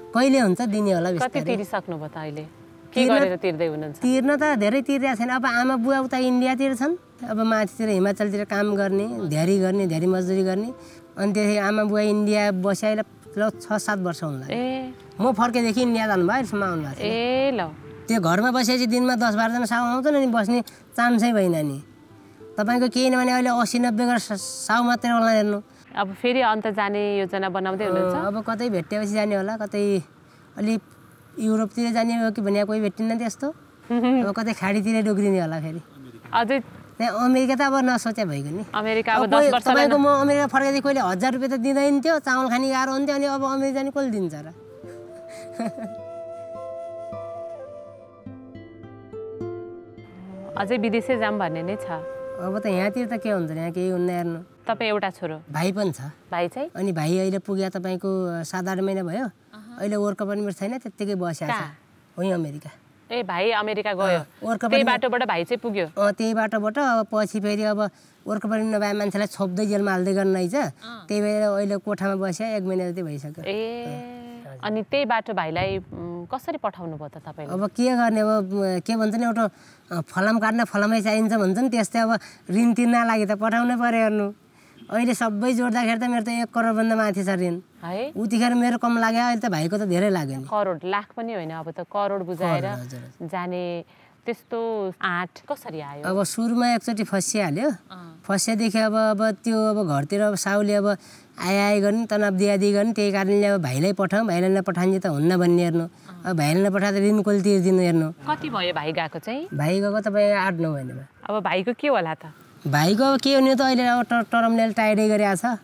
कहिले हुन्छ दिने होला कति तिरिसक्नु भयो त अहिले के गरेर तिर्दै हुनुहुन्छ? तिर्न त धेरै तिरिरहेको छैन। अब आमा बुवा उता इन्डियातिर छन्, अब माथितिर हिमाचलतिर काम गर्ने, धेरै मजदुरी गर्ने। अनि त्यसपछि आमा बुवा इन्डिया बस्याइला 6-7 वर्ष हुनु लाग्यो। म फर्केदेखि इन्डिया जानुभयो, अहिलेसम्म आउनु भएको छैन। ए ल, त्यो घरमा बसेपछि दिनमा 10-12 जना साउ आउँछन् नि, बस्ने चान्सै भएन नि। तपाईँको केही नभने अहिले 80-90 गरेर साउ मात्रै होला हेर्नु। अब फेरि अन्त जाने योजना बनाउँदै हुनुहुन्छ? अब कतै भेट्टेपछि जाने होला, कतै अलि युरोपतिर जाने हो कि भने कोही भेटिन्न त्यस्तो। अब कतै खाडीतिर डोक्रिने होला फेरि। अझै त्यहाँ अमेरिका त अब नसोचे भइगयो नि। अमेरिका अब 10 वर्ष तपाईँको म अमेरिका फर्केदेखि कहिले 1000 रुपियाँ त दिँदैन थियो, चामल खाने गाह्रो हुन्थ्यो। अनि अब अमेरिका जाने कसले दिन्छ र? अझै विदेशै जाम भन्ने नै छ। अब त यहाँतिर त के हुन्छ, यहाँ केही हुन्न हेर्नु। तपाईँ एउटा छोरो? भाइ पनि छ। भाइ चाहिँ? अनि भाइ अहिले पुग्यो तपाईँको 7-8 महिना भयो। अहिले वर्क परमिट छैन, त्यत्तिकै बसेको छ वहीँ अमेरिका। ए भाइ अमेरिका गयो, त्यही बाटोबाट भाइ चाहिँ पुग्यो? त्यही बाटोबाट। अब पछि फेरि अब वर्क परमिट नभए मान्छेलाई छोप्दै जेलमा हाल्दै गर्न रहेछ। त्यही भएर अहिले कोठामा बस्यो, 1 महिना जति भइसक्यो। ए अनि त्यही बाटो भाइलाई कसरी पठाउनु भयो त तपाईँले? अब के गर्ने, अब के भन्छ नि, एउटा फलाम काट्न फलामै चाहिन्छ भन्छ नि, त्यस्तै। अब ऋण तिर्न लागि त पठाउनै पर्यो हेर्नु। अहिले सबै जोड्दाखेरि त मेरो त 1 करोडभन्दा माथि छ ऋण। उतिखेर मेरो कम लाग्यो, अहिले त भाइको त धेरै लाग्यो नि। करोड, लाख पनि होइन, अब त करोड बुझाएर जाने त्यस्तो आँट कसरी आयो? अब सुरुमा एकचोटि फसिहाल्यो। फसियादेखि अब त्यो अब घरतिर अब साउले अब आए गर्ने, तनाव दियादी गर्ने। त्यही कारणले अब भाइलाई पठाउँ, भाइलाई नपठाइन्छ त हुन्न भन्ने हेर्नु। अब भाइलाई नपठाएर ऋण कसले तिर्दिनु हेर्नु। कति भयो भाइ गएको चाहिँ? भाइ गएको तपाईँ 8-9 महिना भयो। अब भाइको के होला त? भाइको अब के हुने त अहिले अब टर्मले टाइडै गरिरहेको छ।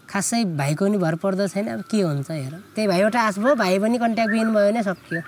खासै भाइको नि भर पर्दो छैन। अब के हुन्छ हेर, त्यही भाइबाट आश भयो। भाइ पनि कन्ट्याक्ट बिन भयो भने सकियो।